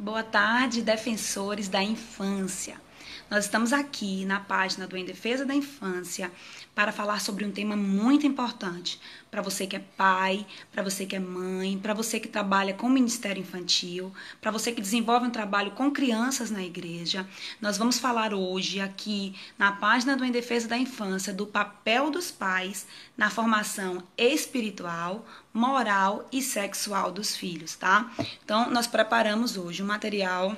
Boa tarde, defensores da infância. Nós estamos aqui na página do Em Defesa da Infância para falar sobre um tema muito importante para você que é pai, para você que é mãe, para você que trabalha com o Ministério Infantil, para você que desenvolve um trabalho com crianças na igreja. Nós vamos falar hoje aqui na página do Em Defesa da Infância do papel dos pais na formação espiritual, moral e sexual dos filhos, tá? Então, nós preparamos hoje um material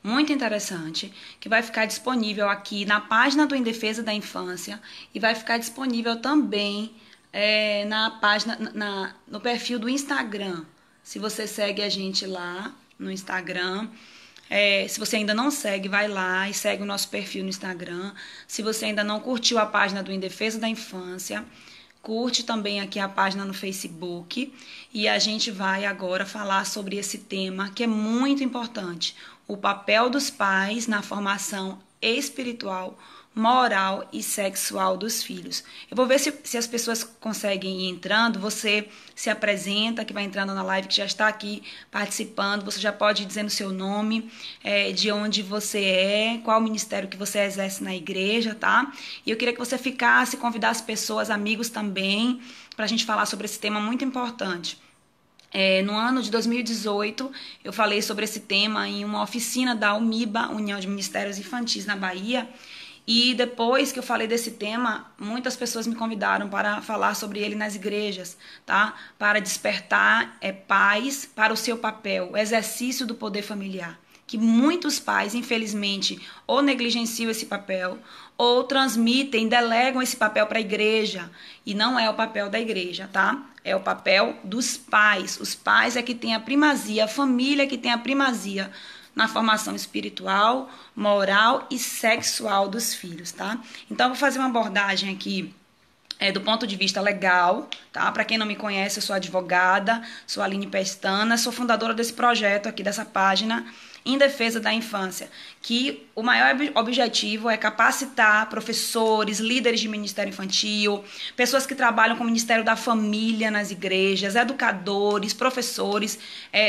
muito interessante, que vai ficar disponível aqui na página do Em Defesa da Infância e vai ficar disponível também na página, no perfil do Instagram. Se você segue a gente lá no Instagram, se você ainda não segue, vai lá e segue o nosso perfil no Instagram. Se você ainda não curtiu a página do Em Defesa da Infância, curte também aqui a página no Facebook e a gente vai agora falar sobre esse tema que é muito importante, o papel dos pais na formação espiritual, moral e sexual dos filhos. Eu vou ver se as pessoas conseguem ir entrando, você se apresenta, que vai entrando na live, que já está aqui participando, você já pode ir dizendo seu nome, de onde você é, qual ministério que você exerce na igreja, tá? E eu queria que você ficasse, convidasse pessoas, amigos também, para a gente falar sobre esse tema muito importante. No ano de 2018, eu falei sobre esse tema em uma oficina da UMIBA, União de Ministérios Infantis, na Bahia. E depois que eu falei desse tema, muitas pessoas me convidaram para falar sobre ele nas igrejas, tá? Para despertar pais para o seu papel, o exercício do poder familiar. Que muitos pais, infelizmente, ou negligenciam esse papel, ou transmitem, delegam esse papel para a igreja. E não é o papel da igreja, tá? É o papel dos pais. Os pais é que tem a primazia, a família é que tem a primazia na formação espiritual, moral e sexual dos filhos, tá? Então, eu vou fazer uma abordagem aqui do ponto de vista legal, tá? Para quem não me conhece, eu sou advogada, sou Aline Pestana, sou fundadora desse projeto aqui, dessa página, Em Defesa da Infância, que o maior objetivo é capacitar professores, líderes de ministério infantil, pessoas que trabalham com o Ministério da Família nas igrejas, educadores, professores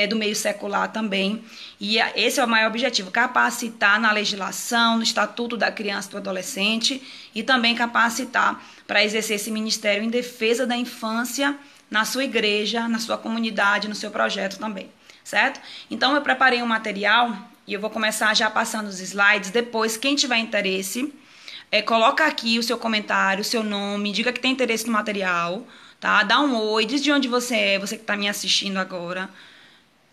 do meio secular também. E esse é o maior objetivo, capacitar na legislação, no Estatuto da Criança e do Adolescente e também capacitar para exercer esse ministério em defesa da infância na sua igreja, na sua comunidade, no seu projeto também. Certo? Então, eu preparei um material e eu vou começar já passando os slides. Depois, quem tiver interesse, coloca aqui o seu comentário, o seu nome, diga que tem interesse no material, tá? Dá um oi, diz de onde você é, você que está me assistindo agora,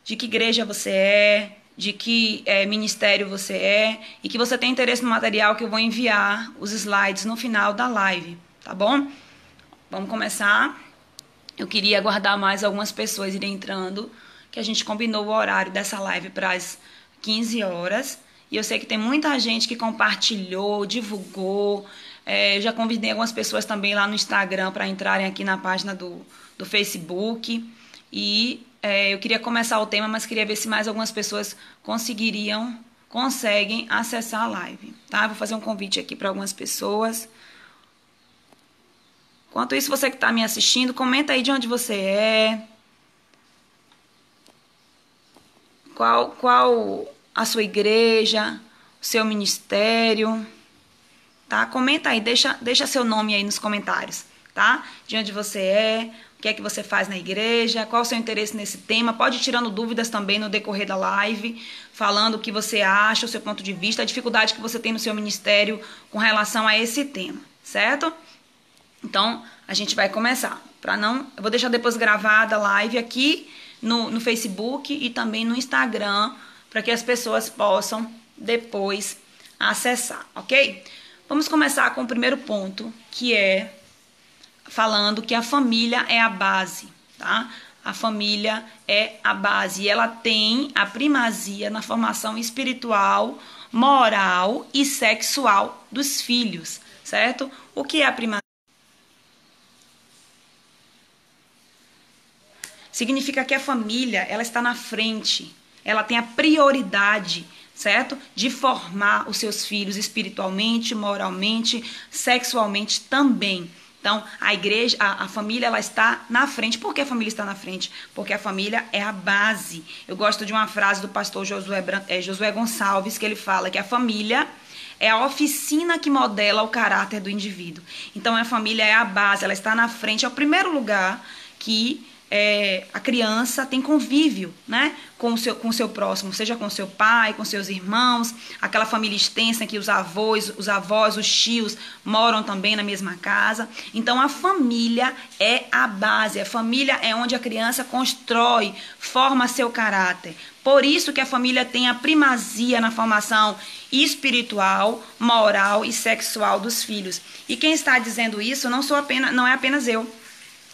de que igreja você é, de que ministério você é e que você tem interesse no material que eu vou enviar os slides no final da live, tá bom? Vamos começar. Eu queria aguardar mais algumas pessoas irem entrando, que a gente combinou o horário dessa live para as 15 horas. E eu sei que tem muita gente que compartilhou, divulgou. Eu já convidei algumas pessoas também lá no Instagram para entrarem aqui na página do Facebook. E eu queria começar o tema, mas queria ver se mais algumas pessoas conseguem acessar a live. Tá? Vou fazer um convite aqui para algumas pessoas. Enquanto isso, você que está me assistindo, comenta aí de onde você é. Qual a sua igreja, o seu ministério, tá? Comenta aí, deixa seu nome aí nos comentários, tá? De onde você é, o que é que você faz na igreja, qual o seu interesse nesse tema. Pode ir tirando dúvidas também no decorrer da live, falando o que você acha, o seu ponto de vista, a dificuldade que você tem no seu ministério com relação a esse tema, certo? Então, a gente vai começar. Eu vou deixar depois gravada a live aqui no Facebook e também no Instagram, para que as pessoas possam depois acessar, ok? Vamos começar com o primeiro ponto, que é falando que a família é a base, tá? A família é a base e ela tem a primazia na formação espiritual, moral e sexual dos filhos, certo? O que é a primazia? Significa que a família, ela está na frente, ela tem a prioridade, certo? De formar os seus filhos espiritualmente, moralmente, sexualmente também. Então, a igreja, a família, ela está na frente. Por que a família está na frente? Porque a família é a base. Eu gosto de uma frase do pastor Josué Gonçalves, que ele fala que a família é a oficina que modela o caráter do indivíduo. Então, a família é a base, ela está na frente, é o primeiro lugar que a criança tem convívio, né, com o seu próximo, seja com seu pai, com seus irmãos, aquela família extensa que os avós, os tios moram também na mesma casa. Então, a família é a base, a família é onde a criança constrói, forma seu caráter. Por isso que a família tem a primazia na formação espiritual, moral e sexual dos filhos. E quem está dizendo isso não é apenas eu,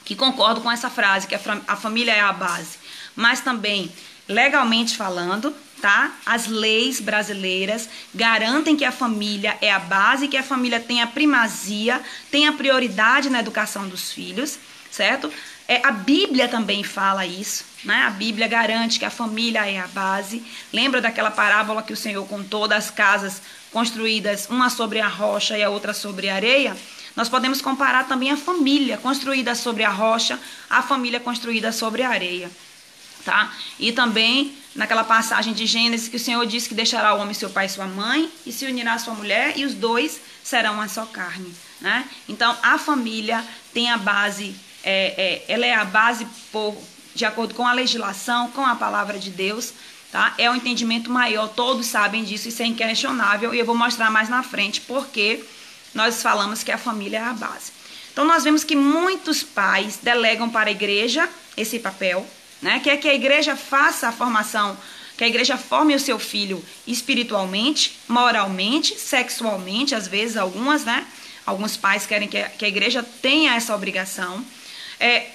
que concordo com essa frase, que a família é a base. Mas também, legalmente falando, tá? As leis brasileiras garantem que a família é a base, que a família tem a primazia, tem a prioridade na educação dos filhos, certo? A Bíblia também fala isso, né? A Bíblia garante que a família é a base. Lembra daquela parábola que o Senhor contou das casas construídas, uma sobre a rocha e a outra sobre a areia? Nós podemos comparar também a família construída sobre a rocha, a família construída sobre a areia, tá? E também naquela passagem de Gênesis que o Senhor disse que deixará o homem seu pai e sua mãe e se unirá à sua mulher e os dois serão uma só carne, né? Então a família tem a base, ela é a base de acordo com a legislação, com a palavra de Deus, tá? É um entendimento maior, todos sabem disso, isso é inquestionável e eu vou mostrar mais na frente porque nós falamos que a família é a base. Então, nós vemos que muitos pais delegam para a igreja esse papel, né? Quer que a igreja faça a formação, que a igreja forme o seu filho espiritualmente, moralmente, sexualmente, às vezes algumas, né? Alguns pais querem que a igreja tenha essa obrigação.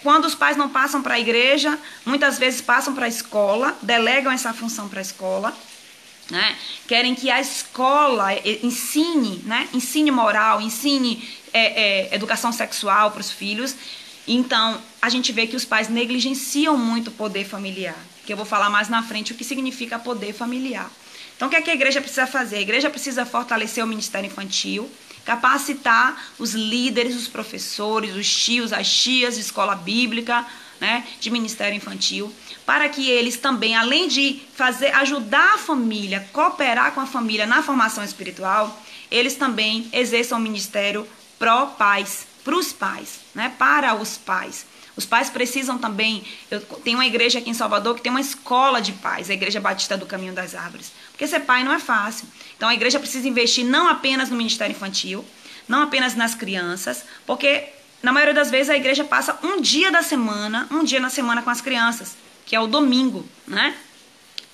Quando os pais não passam para a igreja, muitas vezes passam para a escola, delegam essa função para a escola. Né? Querem que a escola ensine, né? Ensine moral, ensine educação sexual para os filhos. Então, a gente vê que os pais negligenciam muito o poder familiar, que eu vou falar mais na frente o que significa poder familiar. Então, o que é que a igreja precisa fazer? A igreja precisa fortalecer o ministério infantil, capacitar os líderes, os professores, os tios, as tias de escola bíblica, né, de ministério infantil, para que eles também, além de ajudar a família, cooperar com a família na formação espiritual, eles também exerçam o ministério pró-pais, para os pais, né, para os pais. Os pais precisam também, eu tenho uma igreja aqui em Salvador que tem uma escola de pais, a Igreja Batista do Caminho das Árvores, porque ser pai não é fácil. Então a igreja precisa investir não apenas no ministério infantil, não apenas nas crianças, porque na maioria das vezes a igreja passa um dia na semana com as crianças, que é o domingo, né?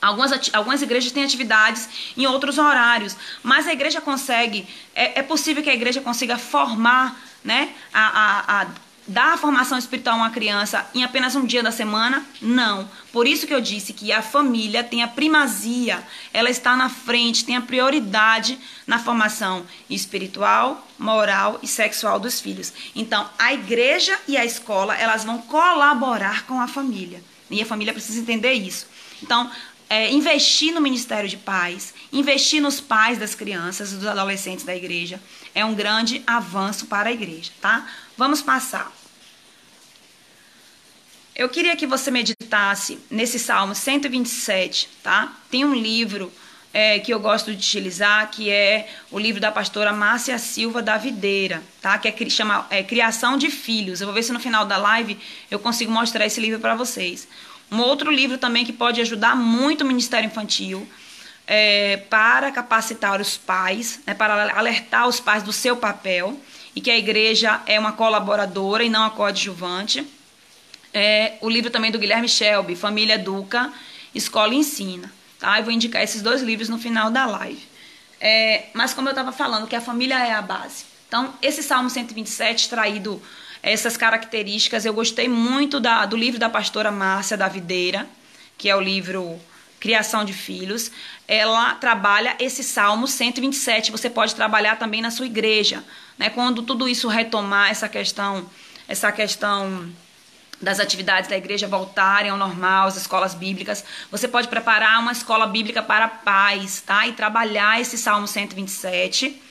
Algumas igrejas têm atividades em outros horários, mas a igreja consegue, é possível que a igreja consiga formar, né, dar a formação espiritual a uma criança em apenas um dia da semana? Não. Por isso que eu disse que a família tem a primazia, ela está na frente, tem a prioridade na formação espiritual, moral e sexual dos filhos. Então, a igreja e a escola, elas vão colaborar com a família. E a família precisa entender isso. Então, investir no ministério de pais, investir nos pais das crianças, dos adolescentes da igreja, é um grande avanço para a igreja, tá? Vamos passar. Eu queria que você meditasse nesse Salmo 127, tá? Tem um livro que eu gosto de utilizar, que é o livro da pastora Márcia Silva da Videira, tá? Que chama Criação de Filhos. Eu vou ver se no final da live eu consigo mostrar esse livro para vocês. Um outro livro também que pode ajudar muito o Ministério Infantil, para capacitar os pais, né, para alertar os pais do seu papel, e que a igreja é uma colaboradora e não a coadjuvante. O livro também do Guilherme Shelby, Família Educa, Escola Ensina. Tá? Eu vou indicar esses dois livros no final da live. Mas como eu estava falando, que a família é a base. Então, esse Salmo 127, traído essas características, eu gostei muito do livro da pastora Márcia da Videira, que é o livro Criação de Filhos. Ela trabalha esse Salmo 127. Você pode trabalhar também na sua igreja, né? Quando tudo isso retomar, essa questão das atividades da igreja voltarem ao normal, as escolas bíblicas, você pode preparar uma escola bíblica para pais, tá? E trabalhar esse Salmo 127.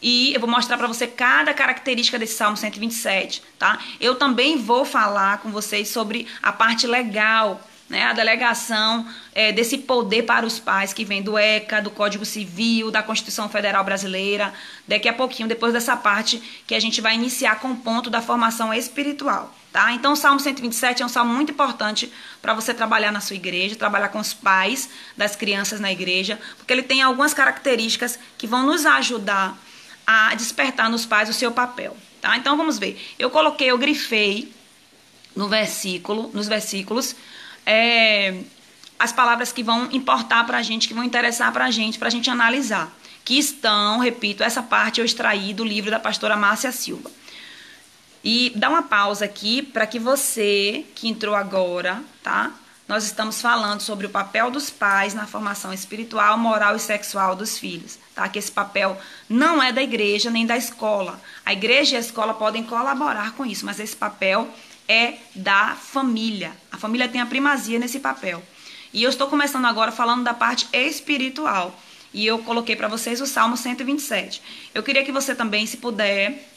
E eu vou mostrar para você cada característica desse Salmo 127, tá? Eu também vou falar com vocês sobre a parte legal, né? A delegação desse poder para os pais que vem do ECA, do Código Civil, da Constituição Federal Brasileira. Daqui a pouquinho, depois dessa parte, que a gente vai iniciar com o ponto da formação espiritual, tá? Então, o Salmo 127 é um salmo muito importante para você trabalhar na sua igreja, trabalhar com os pais das crianças na igreja, porque ele tem algumas características que vão nos ajudar a despertar nos pais o seu papel, tá? Então vamos ver. Eu grifei nos versículos, as palavras que vão importar pra gente, que vão interessar pra gente analisar. Que estão, repito, essa parte eu extraí do livro da pastora Márcia Silva. E dá uma pausa aqui para que você que entrou agora, tá? Nós estamos falando sobre o papel dos pais na formação espiritual, moral e sexual dos filhos, tá? Que esse papel não é da igreja nem da escola. A igreja e a escola podem colaborar com isso, mas esse papel é da família. A família tem a primazia nesse papel. E eu estou começando agora falando da parte espiritual. E eu coloquei para vocês o Salmo 127. Eu queria que você também, se puder,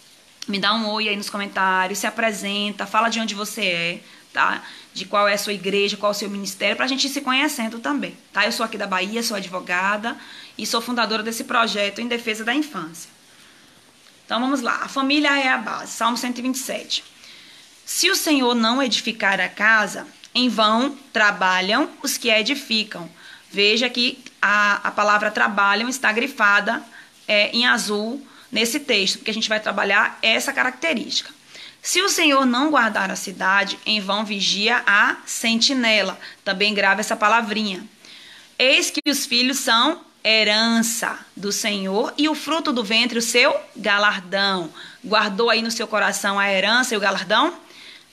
me dá um oi aí nos comentários, se apresenta, fala de onde você é, tá? De qual é a sua igreja, qual é o seu ministério, pra gente ir se conhecendo também, tá? Eu sou aqui da Bahia, sou advogada e sou fundadora desse projeto em defesa da infância. Então vamos lá, a família é a base, Salmo 127. Se o Senhor não edificar a casa, em vão trabalham os que a edificam. Veja que a palavra trabalham está grifada em azul nesse texto, porque a gente vai trabalhar essa característica. Se o Senhor não guardar a cidade, em vão vigia a sentinela. Também grava essa palavrinha. Eis que os filhos são herança do Senhor e o fruto do ventre o seu galardão. Guardou aí no seu coração a herança e o galardão?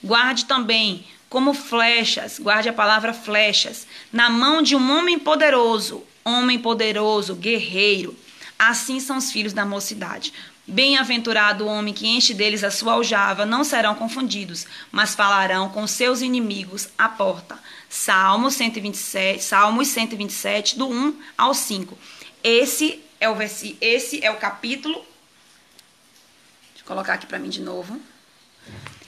Guarde também como flechas, guarde a palavra flechas, na mão de um homem poderoso, guerreiro. Assim são os filhos da mocidade. Bem-aventurado o homem que enche deles a sua aljava, não serão confundidos, mas falarão com seus inimigos à porta. Salmos 127, do 1 ao 5. Esse é o capítulo. Deixa eu colocar aqui para mim de novo.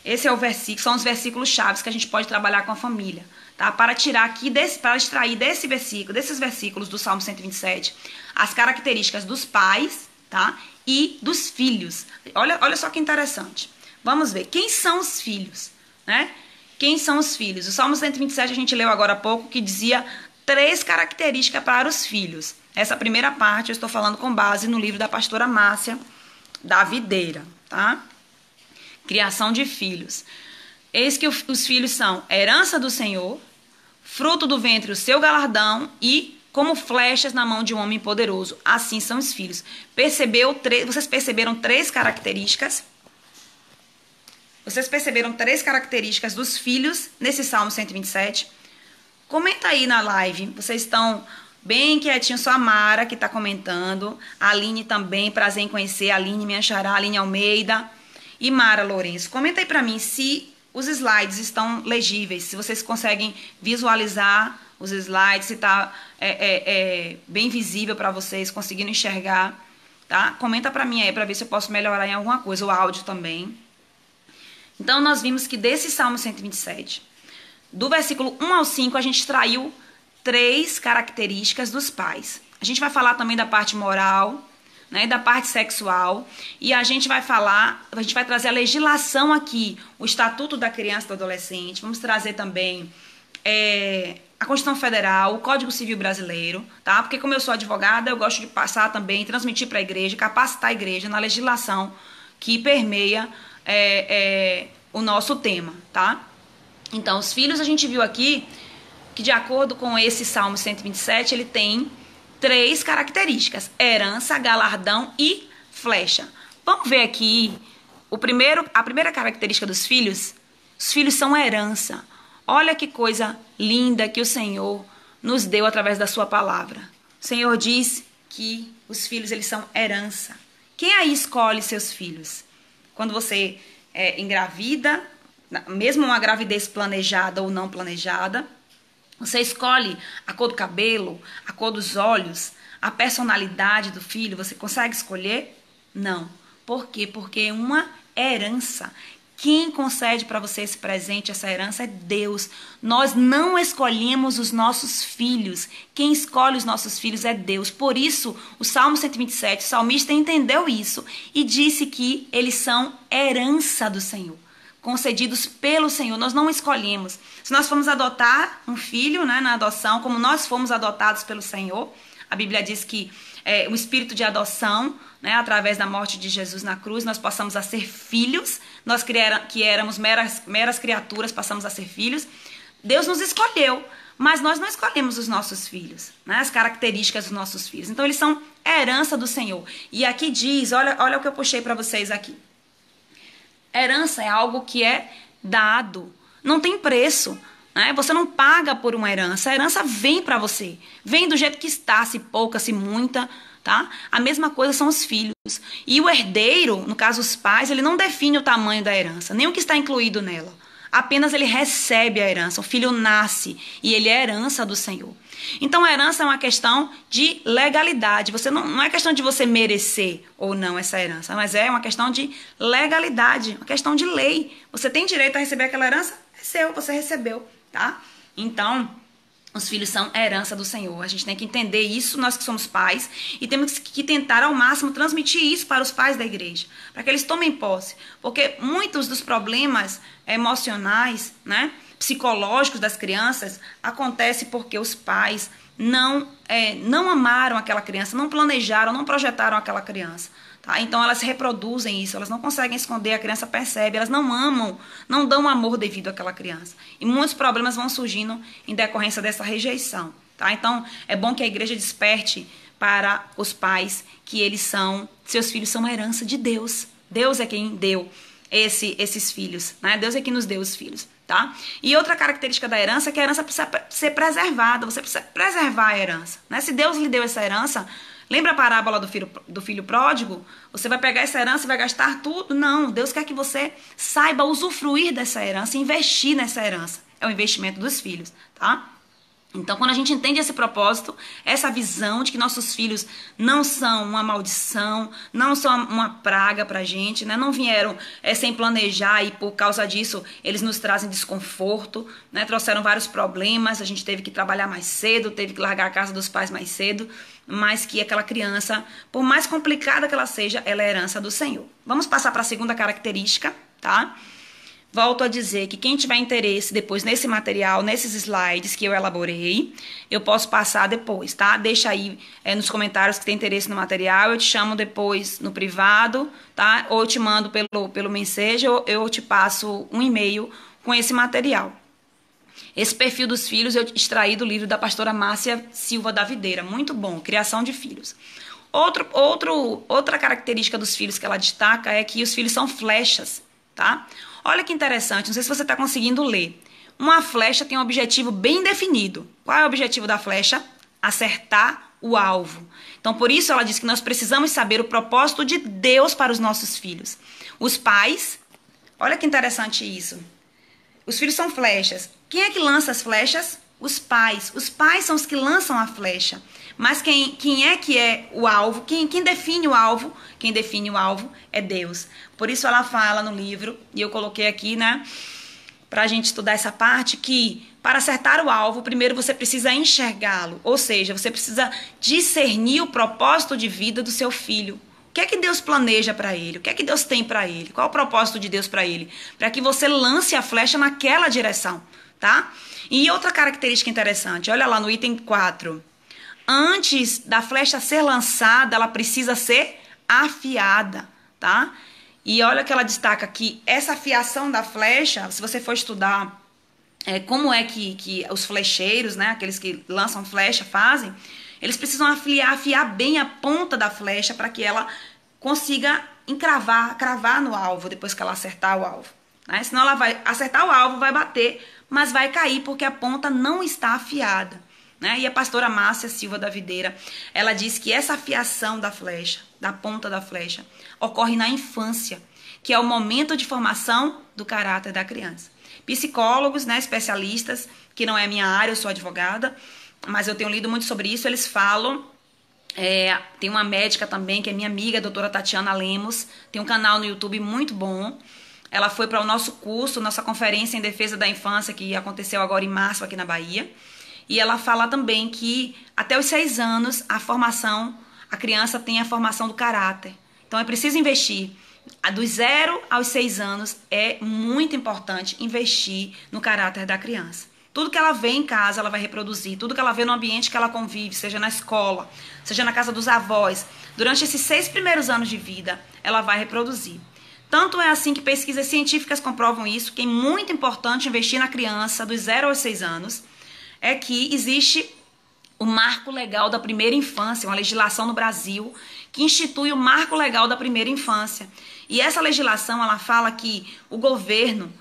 Esse é o versículo, são os versículos chaves que a gente pode trabalhar com a família, tá? Para extrair desses versículos do Salmo 127, as características dos pais, tá? E dos filhos. Olha só que interessante. Vamos ver. Quem são os filhos, né? Quem são os filhos? O Salmo 127 a gente leu agora há pouco, que dizia 3 características para os filhos. Essa primeira parte eu estou falando com base no livro da pastora Márcia da Videira, tá? Criação de filhos. Eis que os filhos são herança do Senhor, fruto do ventre o seu galardão e como flechas na mão de um homem poderoso. Assim são os filhos. Vocês perceberam 3 características? Vocês perceberam 3 características dos filhos nesse Salmo 127? Comenta aí na live. Vocês estão bem quietinhos. Só a Mara que está comentando. A Aline também. Prazer em conhecer. A Aline, minha xará. A Aline Almeida. E Mara Lourenço. Comenta aí para mim se os slides estão legíveis. Se vocês conseguem visualizar os slides, se está bem visível para vocês, conseguindo enxergar, tá? Comenta para mim aí, para ver se eu posso melhorar em alguma coisa, o áudio também. Então, nós vimos que desse Salmo 127, do versículo 1 ao 5, a gente extraiu 3 características dos pais. A gente vai falar também da parte moral, né, da parte sexual, e a gente vai trazer a legislação aqui, o Estatuto da Criança e do Adolescente, vamos trazer também a Constituição Federal, o Código Civil Brasileiro, tá? Porque como eu sou advogada, eu gosto de passar também, transmitir para a igreja, capacitar a igreja na legislação que permeia o nosso tema, tá? Então, os filhos a gente viu aqui que de acordo com esse Salmo 127, ele tem 3 características: herança, galardão e flecha. Vamos ver aqui a primeira característica dos filhos. Os filhos são herança. Olha que coisa linda que o Senhor nos deu através da sua palavra. O Senhor diz que os filhos, eles são herança. Quem aí escolhe seus filhos? Quando você engravida, mesmo uma gravidez planejada ou não planejada, você escolhe a cor do cabelo, a cor dos olhos, a personalidade do filho, você consegue escolher? Não. Por quê? Porque é uma herança. Quem concede para você esse presente, essa herança é Deus. Nós não escolhemos os nossos filhos. Quem escolhe os nossos filhos é Deus. Por isso, o Salmo 127, o salmista entendeu isso e disse que eles são herança do Senhor, concedidos pelo Senhor. Nós não escolhemos. Se nós formos adotar um filho, né, na adoção, como nós fomos adotados pelo Senhor, a Bíblia diz que o espírito de adoção, né, através da morte de Jesus na cruz, nós passamos a ser filhos. Nós que éramos meras criaturas, passamos a ser filhos. Deus nos escolheu, mas nós não escolhemos os nossos filhos, né, as características dos nossos filhos. Então, eles são herança do Senhor. E aqui diz, olha o que eu puxei para vocês aqui. Herança é algo que é dado, não tem preço. Você não paga por uma herança, a herança vem para você, vem do jeito que está, se pouca, se muita, tá? A mesma coisa são os filhos. E o herdeiro, no caso os pais, ele não define o tamanho da herança, nem o que está incluído nela. Apenas ele recebe a herança, o filho nasce e ele é herança do Senhor. Então a herança é uma questão de legalidade. Você não é questão de você merecer ou não essa herança, mas é uma questão de legalidade, uma questão de lei. Você tem direito a receber aquela herança? É seu, você recebeu. Tá? Então, os filhos são herança do Senhor. A gente tem que entender isso, nós que somos pais, e temos que tentar ao máximo transmitir isso para os pais da igreja, para que eles tomem posse. Porque muitos dos problemas emocionais, né, psicológicos das crianças acontecem porque os pais não amaram aquela criança, não planejaram, não projetaram aquela criança. Tá? Então elas reproduzem isso, elas não conseguem esconder, a criança percebe, elas não amam, não dão amor devido àquela criança. E muitos problemas vão surgindo em decorrência dessa rejeição. Tá? Então é bom que a igreja desperte para os pais que seus filhos são herança de Deus. Deus é quem deu esses filhos, né? Deus é quem nos deu os filhos. Tá? E outra característica da herança é que a herança precisa ser preservada, você precisa preservar a herança. Né? Se Deus lhe deu essa herança, lembra a parábola do filho pródigo? Você vai pegar essa herança e vai gastar tudo? Não, Deus quer que você saiba usufruir dessa herança, investir nessa herança. É o investimento dos filhos, tá? Então, quando a gente entende esse propósito, essa visão de que nossos filhos não são uma maldição, não são uma praga pra gente, né? Não vieram sem planejar e por causa disso eles nos trazem desconforto, né? Trouxeram vários problemas, a gente teve que trabalhar mais cedo, teve que largar a casa dos pais mais cedo, mas que aquela criança, por mais complicada que ela seja, ela é herança do Senhor. Vamos passar para a segunda característica, tá? Volto a dizer que quem tiver interesse depois nesse material, nesses slides que eu elaborei, eu posso passar depois, tá? Deixa aí nos comentários que tem interesse no material, eu te chamo depois no privado, tá? Ou eu te mando pelo Messenger, ou eu te passo um e-mail com esse material. Esse perfil dos filhos eu extraí do livro da pastora Márcia Silva da Videira, muito bom, Criação de Filhos. Outra característica dos filhos que ela destaca é que os filhos são flechas, tá? Olha que interessante, não sei se você está conseguindo ler. Uma flecha tem um objetivo bem definido. Qual é o objetivo da flecha? Acertar o alvo. Então, por isso ela diz que nós precisamos saber o propósito de Deus para os nossos filhos. Os pais, olha que interessante isso. Os filhos são flechas. Quem é que lança as flechas? Os pais. Os pais são os que lançam a flecha. Mas quem é que é o alvo? Quem define o alvo? Quem define o alvo é Deus. Por isso ela fala no livro, e eu coloquei aqui, né, pra gente estudar essa parte, que para acertar o alvo, primeiro você precisa enxergá-lo. Ou seja, você precisa discernir o propósito de vida do seu filho. O que é que Deus planeja para ele? O que é que Deus tem para ele? Qual é o propósito de Deus para ele? Para que você lance a flecha naquela direção, tá? E outra característica interessante, olha lá no item 4. Antes da flecha ser lançada, ela precisa ser afiada, tá? E olha que ela destaca aqui, essa afiação da flecha, se você for estudar como é que os flecheiros, né, aqueles que lançam flecha fazem, eles precisam afiar bem a ponta da flecha para que ela consiga cravar no alvo, depois que ela acertar o alvo. Né? Senão ela vai acertar o alvo, vai bater, mas vai cair porque a ponta não está afiada. Né? E a pastora Márcia Silva da Videira, ela diz que essa afiação da flecha, da ponta da flecha, ocorre na infância, que é o momento de formação do caráter da criança. Psicólogos, né, especialistas, que não é a minha área, eu sou advogada, mas eu tenho lido muito sobre isso, eles falam Tem uma médica também, que é minha amiga, a doutora Tatiana Lemos, tem um canal no YouTube muito bom. Ela foi para o nosso curso, nossa conferência em defesa da infância, que aconteceu agora em março aqui na Bahia. E ela fala também que até os 6 anos a criança tem a formação do caráter. Então é preciso investir. Dos 0 aos 6 anos é muito importante investir no caráter da criança. Tudo que ela vê em casa, ela vai reproduzir. Tudo que ela vê no ambiente que ela convive, seja na escola, seja na casa dos avós, durante esses 6 primeiros anos de vida, ela vai reproduzir. Tanto é assim que pesquisas científicas comprovam isso, que é muito importante investir na criança dos 0 aos 6 anos, é que existe o Marco Legal da Primeira Infância, uma legislação no Brasil que institui o Marco Legal da Primeira Infância. E essa legislação, ela fala que o governo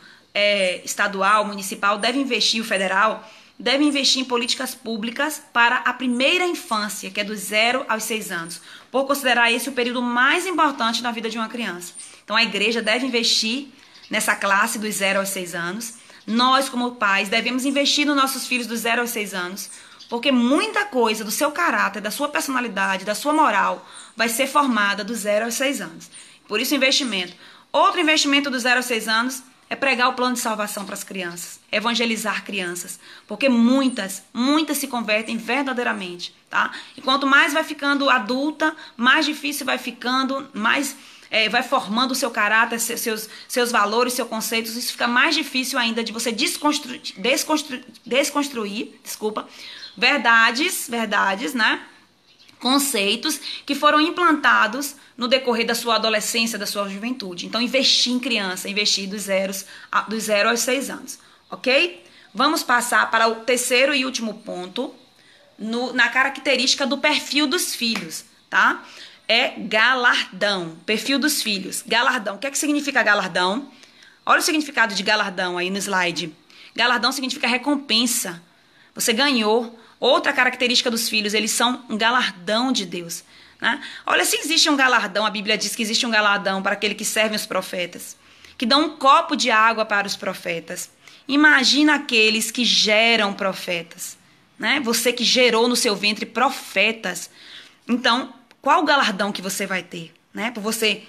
estadual, municipal, o federal, deve investir em políticas públicas para a primeira infância, que é dos 0 aos 6 anos, por considerar esse o período mais importante na vida de uma criança. Então, a igreja deve investir nessa classe dos 0 aos 6 anos. Nós, como pais, devemos investir nos nossos filhos dos 0 aos 6 anos, porque muita coisa do seu caráter, da sua personalidade, da sua moral, vai ser formada dos 0 aos 6 anos. Por isso, investimento. Outro investimento dos 0 aos 6 anos é pregar o plano de salvação para as crianças, evangelizar crianças, porque muitas se convertem verdadeiramente, tá? E quanto mais vai ficando adulta, mais difícil vai ficando, mais vai formando o seu caráter, seus valores, seus conceitos. Isso fica mais difícil ainda de você desconstruir, verdades, né? Conceitos que foram implantados no decorrer da sua adolescência, da sua juventude. Então, investir em criança, investir dos 0 aos 6 anos, ok? Vamos passar para o terceiro e último ponto, na característica do perfil dos filhos, tá? É galardão, perfil dos filhos. Galardão, o que é que significa galardão? Olha o significado de galardão aí no slide. Galardão significa recompensa. Você ganhou. Outra característica dos filhos, eles são um galardão de Deus, né? Olha, se existe um galardão, a Bíblia diz que existe um galardão para aquele que serve os profetas, que dão um copo de água para os profetas. Imagina aqueles que geram profetas, né? Você que gerou no seu ventre profetas. Então, qual o galardão que você vai ter, né? Por você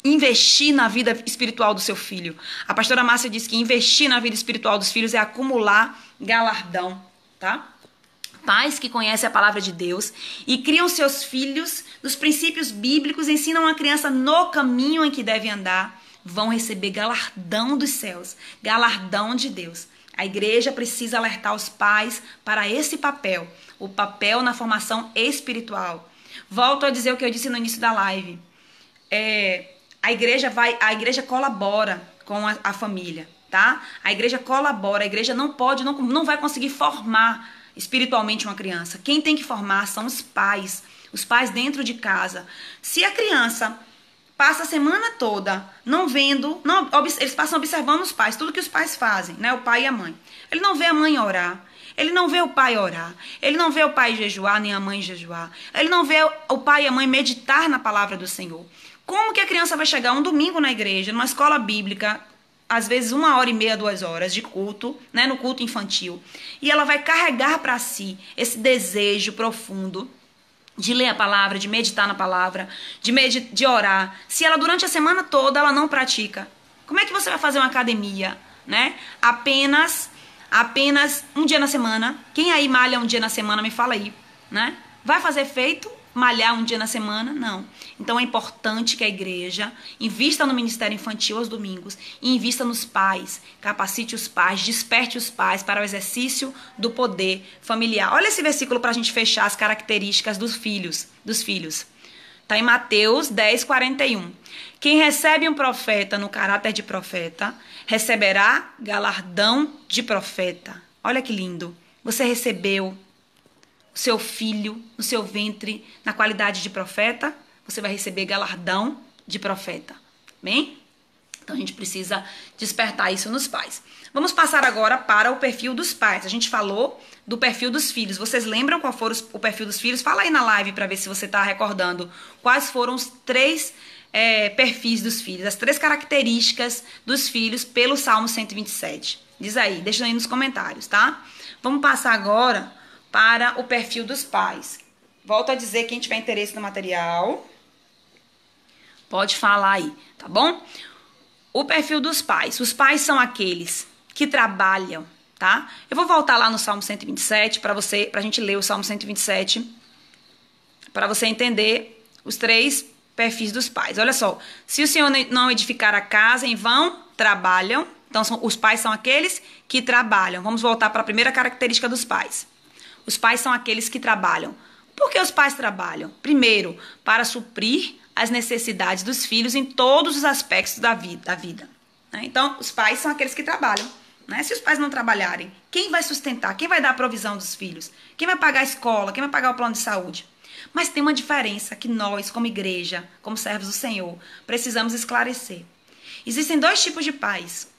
investir na vida espiritual do seu filho. A pastora Márcia diz que investir na vida espiritual dos filhos é acumular galardão, tá? Pais que conhecem a palavra de Deus e criam seus filhos nos princípios bíblicos, ensinam a criança no caminho em que deve andar, vão receber galardão dos céus, galardão de Deus. A igreja precisa alertar os pais para esse papel, o papel na formação espiritual. Volto a dizer o que eu disse no início da live. A igreja colabora com a família, tá? A igreja colabora, a igreja não vai conseguir formar espiritualmente uma criança. Quem tem que formar são os pais dentro de casa. Se a criança passa a semana toda eles passam observando os pais, tudo que os pais fazem, né? O pai e a mãe. Ele não vê a mãe orar, ele não vê o pai orar, ele não vê o pai jejuar, nem a mãe jejuar, ele não vê o pai e a mãe meditar na palavra do Senhor. Como que a criança vai chegar um domingo na igreja, numa escola bíblica, às vezes 1h30, 2 horas de culto, né, no culto infantil, e ela vai carregar para si esse desejo profundo de ler a palavra, de meditar na palavra, de orar, se ela durante a semana toda ela não pratica? Como é que você vai fazer uma academia, né? Apenas um dia na semana. Quem aí malha um dia na semana, me fala aí, né? Vai fazer efeito malhar um dia na semana? Não. Então é importante que a igreja invista no ministério infantil aos domingos e invista nos pais, capacite os pais, desperte os pais para o exercício do poder familiar. Olha esse versículo para a gente fechar as características dos filhos. Está em Mateus 10:41. Quem recebe um profeta no caráter de profeta, receberá galardão de profeta. Olha que lindo. Você recebeu o seu filho no seu ventre na qualidade de profeta, você vai receber galardão de profeta. Bem? Então a gente precisa despertar isso nos pais. Vamos passar agora para o perfil dos pais. A gente falou do perfil dos filhos. Vocês lembram qual foi o perfil dos filhos? Fala aí na live para ver se você está recordando quais foram os 3 perfis dos filhos, as 3 características dos filhos pelo Salmo 127. Diz aí, deixa aí nos comentários, tá? Vamos passar agora para o perfil dos pais. Volto a dizer, quem tiver interesse no material, pode falar aí, tá bom? O perfil dos pais. Os pais são aqueles que trabalham, tá? Eu vou voltar lá no Salmo 127 pra gente ler o Salmo 127, para você entender os 3 perfis dos pais. Olha só, se o Senhor não edificar a casa, em vão trabalham. Então, os pais são aqueles que trabalham. Vamos voltar para a primeira característica dos pais. Os pais são aqueles que trabalham. Por que os pais trabalham? Primeiro, para suprir as necessidades dos filhos em todos os aspectos da vida. Né? Então, os pais são aqueles que trabalham. Né? Se os pais não trabalharem, quem vai sustentar? Quem vai dar a provisão dos filhos? Quem vai pagar a escola? Quem vai pagar o plano de saúde? Mas tem uma diferença que nós, como igreja, como servos do Senhor, precisamos esclarecer. Existem 2 tipos de pais.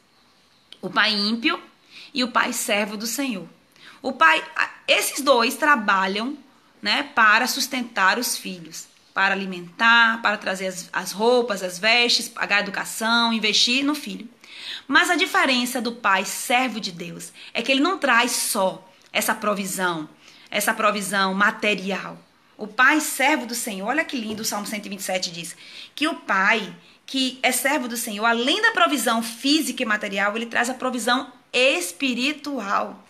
O pai ímpio e o pai servo do Senhor. Esses 2 trabalham, né, para sustentar os filhos, para alimentar, para trazer as roupas, as vestes, pagar a educação, investir no filho. Mas a diferença do pai servo de Deus é que ele não traz só essa provisão material. O pai servo do Senhor, olha que lindo, o Salmo 127 diz, que o pai que é servo do Senhor, além da provisão física e material, ele traz a provisão espiritual.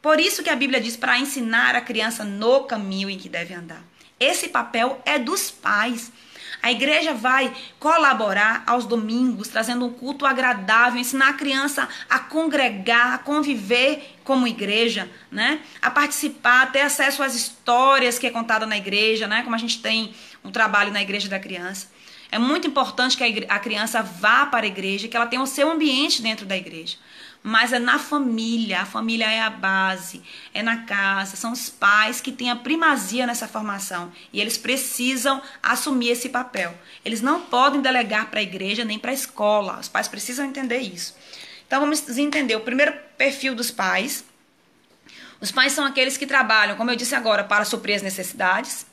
Por isso que a Bíblia diz para ensinar a criança no caminho em que deve andar. Esse papel é dos pais. A igreja vai colaborar aos domingos, trazendo um culto agradável, ensinar a criança a congregar, a conviver como igreja, né? A participar, a ter acesso às histórias que é contada na igreja, né? Como a gente tem um trabalho na igreja da criança. É muito importante que a criança vá para a igreja, que ela tenha o seu ambiente dentro da igreja. Mas é na família, a família é a base, é na casa, são os pais que têm a primazia nessa formação e eles precisam assumir esse papel. Eles não podem delegar para a igreja nem para a escola, os pais precisam entender isso. Então vamos entender o primeiro perfil dos pais. Os pais são aqueles que trabalham, como eu disse agora, para suprir as necessidades.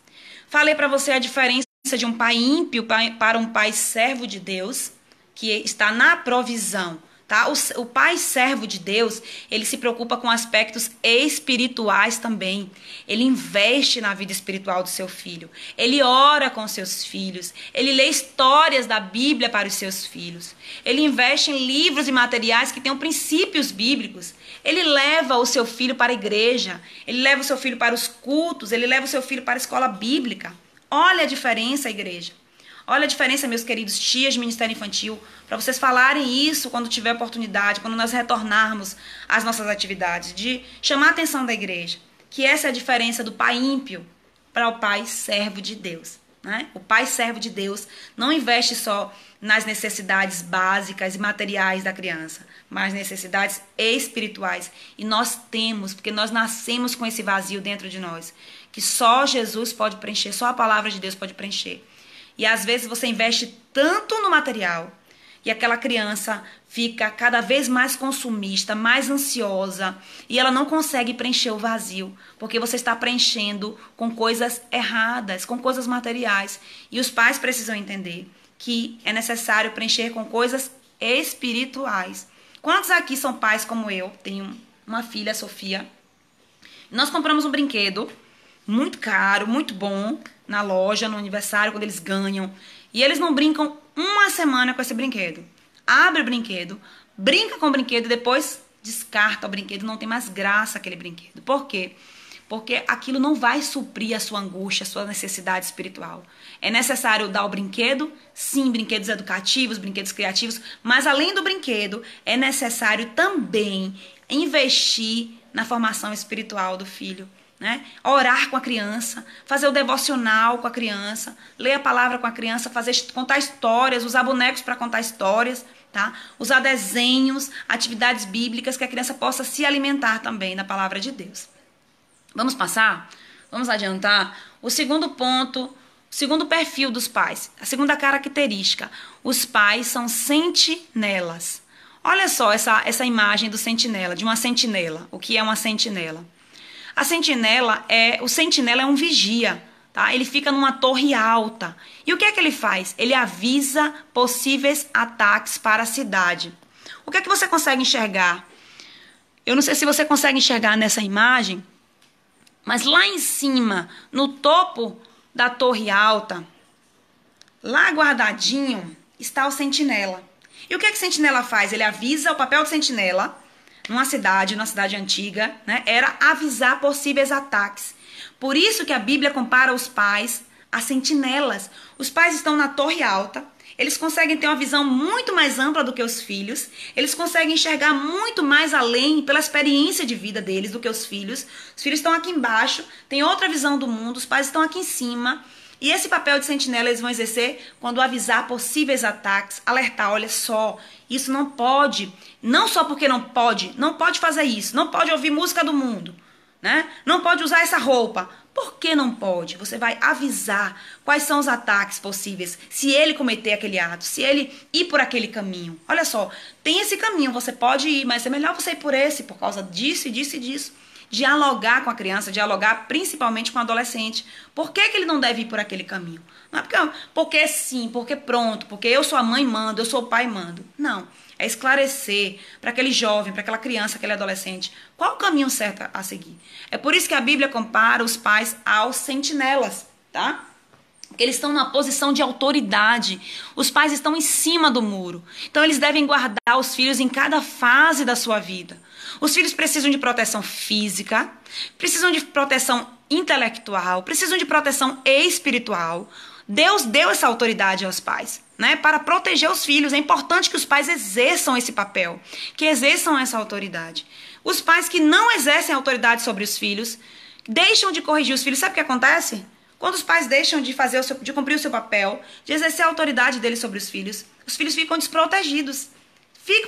Falei para você a diferença de um pai ímpio para um pai servo de Deus, que está na provisão. Tá? O pai servo de Deus, ele se preocupa com aspectos espirituais também. Ele investe na vida espiritual do seu filho. Ele ora com seus filhos. Ele lê histórias da Bíblia para os seus filhos. Ele investe em livros e materiais que tenham princípios bíblicos. Ele leva o seu filho para a igreja. Ele leva o seu filho para os cultos. Ele leva o seu filho para a escola bíblica. Olha a diferença, igreja. Olha a diferença, meus queridos tias de Ministério Infantil, para vocês falarem isso quando tiver oportunidade, quando nós retornarmos às nossas atividades, de chamar a atenção da igreja, que essa é a diferença do pai ímpio para o pai servo de Deus. Né? O pai servo de Deus não investe só nas necessidades básicas e materiais da criança, mas necessidades espirituais. E nós temos, porque nós nascemos com esse vazio dentro de nós, que só Jesus pode preencher, só a palavra de Deus pode preencher. E às vezes você investe tanto no material e aquela criança fica cada vez mais consumista, mais ansiosa e ela não consegue preencher o vazio, porque você está preenchendo com coisas erradas, com coisas materiais. E os pais precisam entender que é necessário preencher com coisas espirituais. Quantos aqui são pais como eu? Tenho uma filha, Sofia. Nós compramos um brinquedo muito caro, muito bom, na loja, no aniversário, quando eles ganham. E eles não brincam uma semana com esse brinquedo. Abre o brinquedo, brinca com o brinquedo e depois descarta o brinquedo. Não tem mais graça aquele brinquedo. Por quê? Porque aquilo não vai suprir a sua angústia, a sua necessidade espiritual. É necessário dar o brinquedo, sim, brinquedos educativos, brinquedos criativos, mas além do brinquedo, é necessário também investir na formação espiritual do filho. Né? Orar com a criança, fazer o devocional com a criança, ler a palavra com a criança, contar histórias, usar bonecos para contar histórias, tá? Usar desenhos, atividades bíblicas que a criança possa se alimentar também da palavra de Deus. Vamos passar? Vamos adiantar? O segundo ponto, o segundo perfil dos pais, a segunda característica, os pais são sentinelas. Olha só essa imagem do sentinela, de uma sentinela. O que é uma sentinela? O sentinela é um vigia, tá? Ele fica numa torre alta. E o que é que ele faz? Ele avisa possíveis ataques para a cidade. O que é que você consegue enxergar? Eu não sei se você consegue enxergar nessa imagem Mas lá em cima, no topo da torre alta, lá guardadinho, está o sentinela. E o que é que o sentinela faz? Ele avisa. O papel do sentinela, numa cidade antiga, né, era avisar possíveis ataques. Por isso que a Bíblia compara os pais a sentinelas. Os pais estão na torre alta, eles conseguem ter uma visão muito mais ampla do que os filhos, eles conseguem enxergar muito mais além pela experiência de vida deles do que os filhos. Os filhos estão aqui embaixo, têm outra visão do mundo, os pais estão aqui em cima. E esse papel de sentinela eles vão exercer quando avisar possíveis ataques, alertar, olha só, isso não pode, não só porque não pode fazer isso, não pode ouvir música do mundo, né? Não pode usar essa roupa. Por que não pode? Você vai avisar quais são os ataques possíveis, se ele cometer aquele ato, se ele ir por aquele caminho. Olha só, tem esse caminho, você pode ir, mas é melhor você ir por esse, por causa disso e disso e disso. Dialogar com a criança, dialogar principalmente com o adolescente. Por que ele não deve ir por aquele caminho? Não é porque sim, porque pronto, porque eu sou a mãe mando, eu sou o pai mando. Não, é esclarecer para aquele jovem, para aquela criança, aquele adolescente, qual o caminho certo a seguir. É por isso que a Bíblia compara os pais aos sentinelas, tá? Porque eles estão numa posição de autoridade. Os pais estão em cima do muro. Então eles devem guardar os filhos em cada fase da sua vida. Os filhos precisam de proteção física, precisam de proteção intelectual, precisam de proteção espiritual. Deus deu essa autoridade aos pais, né, para proteger os filhos. É importante que os pais exerçam esse papel, que exerçam essa autoridade. Os pais que não exercem autoridade sobre os filhos, deixam de corrigir os filhos. Sabe o que acontece? Quando os pais deixam de cumprir o seu papel, de exercer a autoridade deles sobre os filhos ficam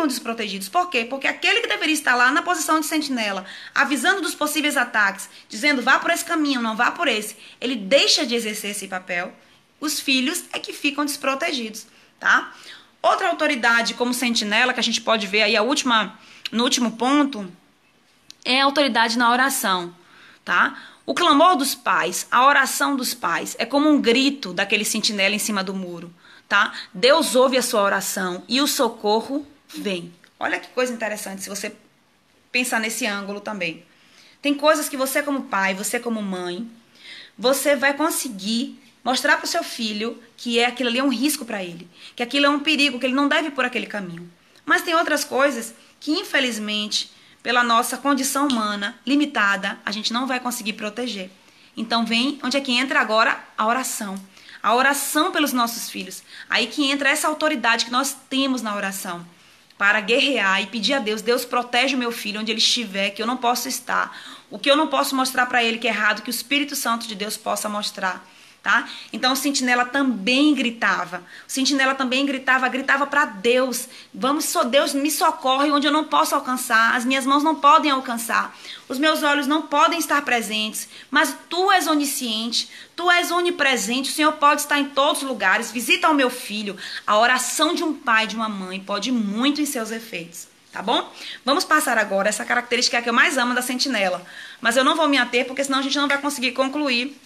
desprotegidos. Por quê? Porque aquele que deveria estar lá na posição de sentinela, avisando dos possíveis ataques, dizendo vá por esse caminho, não vá por esse, ele deixa de exercer esse papel. Os filhos é que ficam desprotegidos, tá? Outra autoridade como sentinela, que a gente pode ver aí no último ponto, é a autoridade na oração, tá? O clamor dos pais, a oração dos pais, é como um grito daquele sentinela em cima do muro, tá? Deus ouve a sua oração e o socorro vem. Olha que coisa interessante se você pensar nesse ângulo também. Tem coisas que você como pai, você como mãe, você vai conseguir mostrar para o seu filho que aquilo ali é um risco para ele, que aquilo é um perigo, que ele não deve ir por aquele caminho. Mas tem outras coisas que, infelizmente, pela nossa condição humana limitada, a gente não vai conseguir proteger. Então vem onde é que entra agora a oração. A oração pelos nossos filhos. Aí que entra essa autoridade que nós temos na oração. Para guerrear e pedir a Deus, Deus protege o meu filho onde ele estiver, que eu não posso estar. O que eu não posso mostrar para ele que é errado, que o Espírito Santo de Deus possa mostrar. Tá? Então o sentinela também gritava. O sentinela também gritava para Deus. Deus me socorre onde eu não posso alcançar. As minhas mãos não podem alcançar. Os meus olhos não podem estar presentes. Mas tu és onisciente, tu és onipresente. O Senhor pode estar em todos os lugares. Visita o meu filho. A oração de um pai e de uma mãe pode ir muito em seus efeitos. Tá bom? Vamos passar agora essa característica que eu mais amo da sentinela. Mas eu não vou me ater porque senão a gente não vai conseguir concluir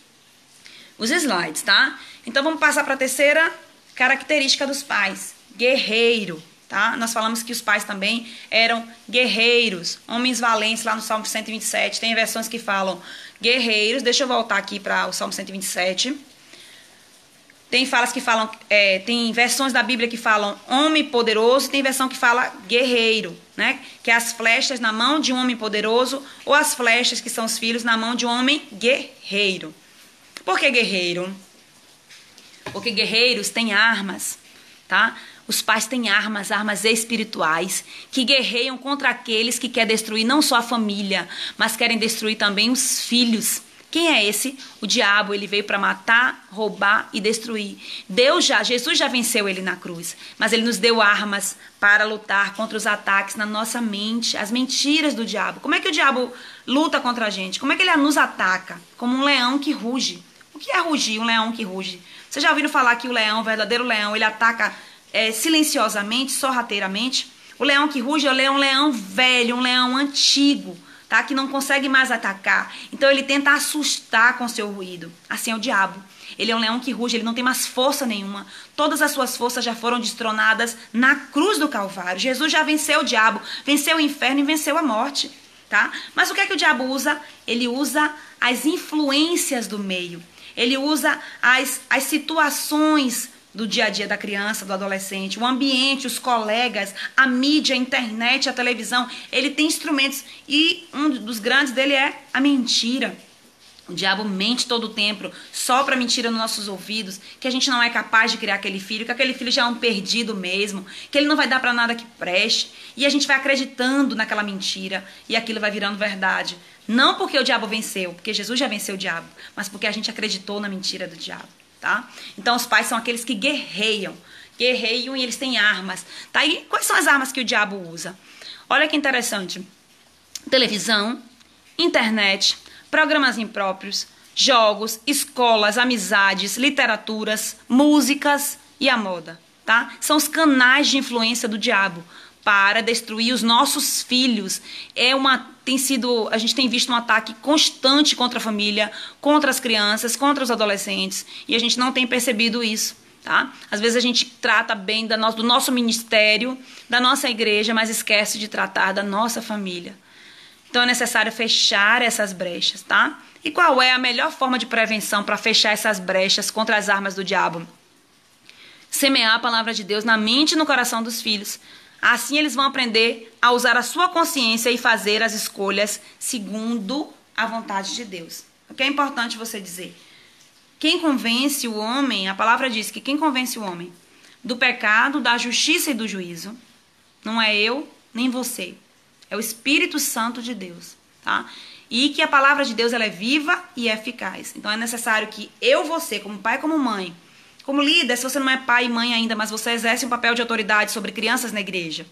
os slides, tá? Então vamos passar para a terceira característica dos pais. Guerreiro, tá? Nós falamos que os pais também eram guerreiros, homens valentes, lá no Salmo 127. Tem versões que falam guerreiros. Deixa eu voltar aqui para o Salmo 127. Tem versões da Bíblia que falam homem poderoso, tem versão que fala guerreiro, né? Que é as flechas na mão de um homem poderoso ou as flechas que são os filhos na mão de um homem guerreiro. Por que guerreiro? Porque guerreiros têm armas, tá? Os pais têm armas espirituais, que guerreiam contra aqueles que querem destruir não só a família, mas querem destruir também os filhos. Quem é esse? O diabo. Ele veio para matar, roubar e destruir. Jesus já venceu ele na cruz, mas ele nos deu armas para lutar contra os ataques na nossa mente, as mentiras do diabo. Como é que o diabo luta contra a gente? Como é que ele nos ataca? Como um leão que ruge. O que é rugir? Um leão que ruge. Vocês já ouviram falar que o leão, o verdadeiro leão, ele ataca silenciosamente, sorrateiramente? O leão que ruge é um leão velho, um leão antigo, tá? Que não consegue mais atacar. Então ele tenta assustar com seu ruído. Assim é o diabo. Ele é um leão que ruge, ele não tem mais força nenhuma. Todas as suas forças já foram destronadas na cruz do Calvário. Jesus já venceu o diabo, venceu o inferno e venceu a morte. tá? Mas o que é que o diabo usa? Ele usa as influências do meio. Ele usa as situações do dia a dia da criança, do adolescente, o ambiente, os colegas, a mídia, a internet, a televisão. Ele tem instrumentos e um dos grandes dele é a mentira. O diabo mente todo o tempo, sopra mentira nos nossos ouvidos, que a gente não é capaz de criar aquele filho, que aquele filho já é um perdido mesmo, que ele não vai dar para nada que preste. E a gente vai acreditando naquela mentira e aquilo vai virando verdade. Não porque o diabo venceu, porque Jesus já venceu o diabo, mas porque a gente acreditou na mentira do diabo, tá? Então os pais são aqueles que guerreiam e eles têm armas, tá? E quais são as armas que o diabo usa? Olha que interessante. Televisão, internet, programas impróprios, jogos, escolas, amizades, literaturas, músicas e a moda, tá? São os canais de influência do diabo para destruir os nossos filhos. A gente tem visto um ataque constante contra a família, contra as crianças, contra os adolescentes, e a gente não tem percebido isso, tá? Às vezes a gente trata bem do nosso ministério, da nossa igreja, mas esquece de tratar da nossa família. Então é necessário fechar essas brechas, tá? E qual é a melhor forma de prevenção para fechar essas brechas contra as armas do diabo? Semear a palavra de Deus na mente e no coração dos filhos. Assim eles vão aprender a usar a sua consciência e fazer as escolhas segundo a vontade de Deus. O que é importante você dizer? Quem convence o homem, a palavra diz que quem convence o homem do pecado, da justiça e do juízo, não é eu nem você. É o Espírito Santo de Deus, tá? E que a palavra de Deus ela é viva e eficaz. Então é necessário que você, como pai, como mãe, como líder, se você não é pai e mãe ainda, mas você exerce um papel de autoridade sobre crianças na igreja,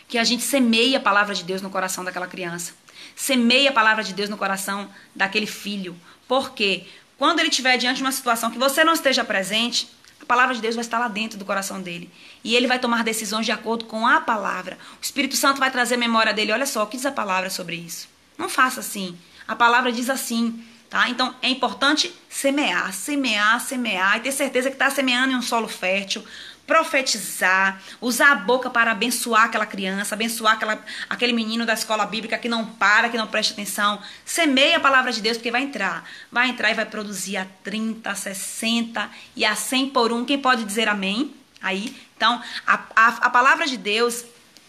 que a gente semeie a palavra de Deus no coração daquela criança. Semeie a palavra de Deus no coração daquele filho. Porque quando ele estiver diante de uma situação que você não esteja presente, a palavra de Deus vai estar lá dentro do coração dele. E ele vai tomar decisões de acordo com a palavra. O Espírito Santo vai trazer a memória dele. Olha só, o que diz a palavra sobre isso? Não faça assim. A palavra diz assim, tá? Então, é importante semear, semear, semear. E ter certeza que está semeando em um solo fértil. Profetizar. Usar a boca para abençoar aquela criança. Abençoar aquele menino da escola bíblica que não para, que não presta atenção. Semeia a palavra de Deus, porque vai entrar. Vai entrar e vai produzir a 30, a 60 e a 100 por um. Quem pode dizer amém? Aí, então, a palavra de Deus,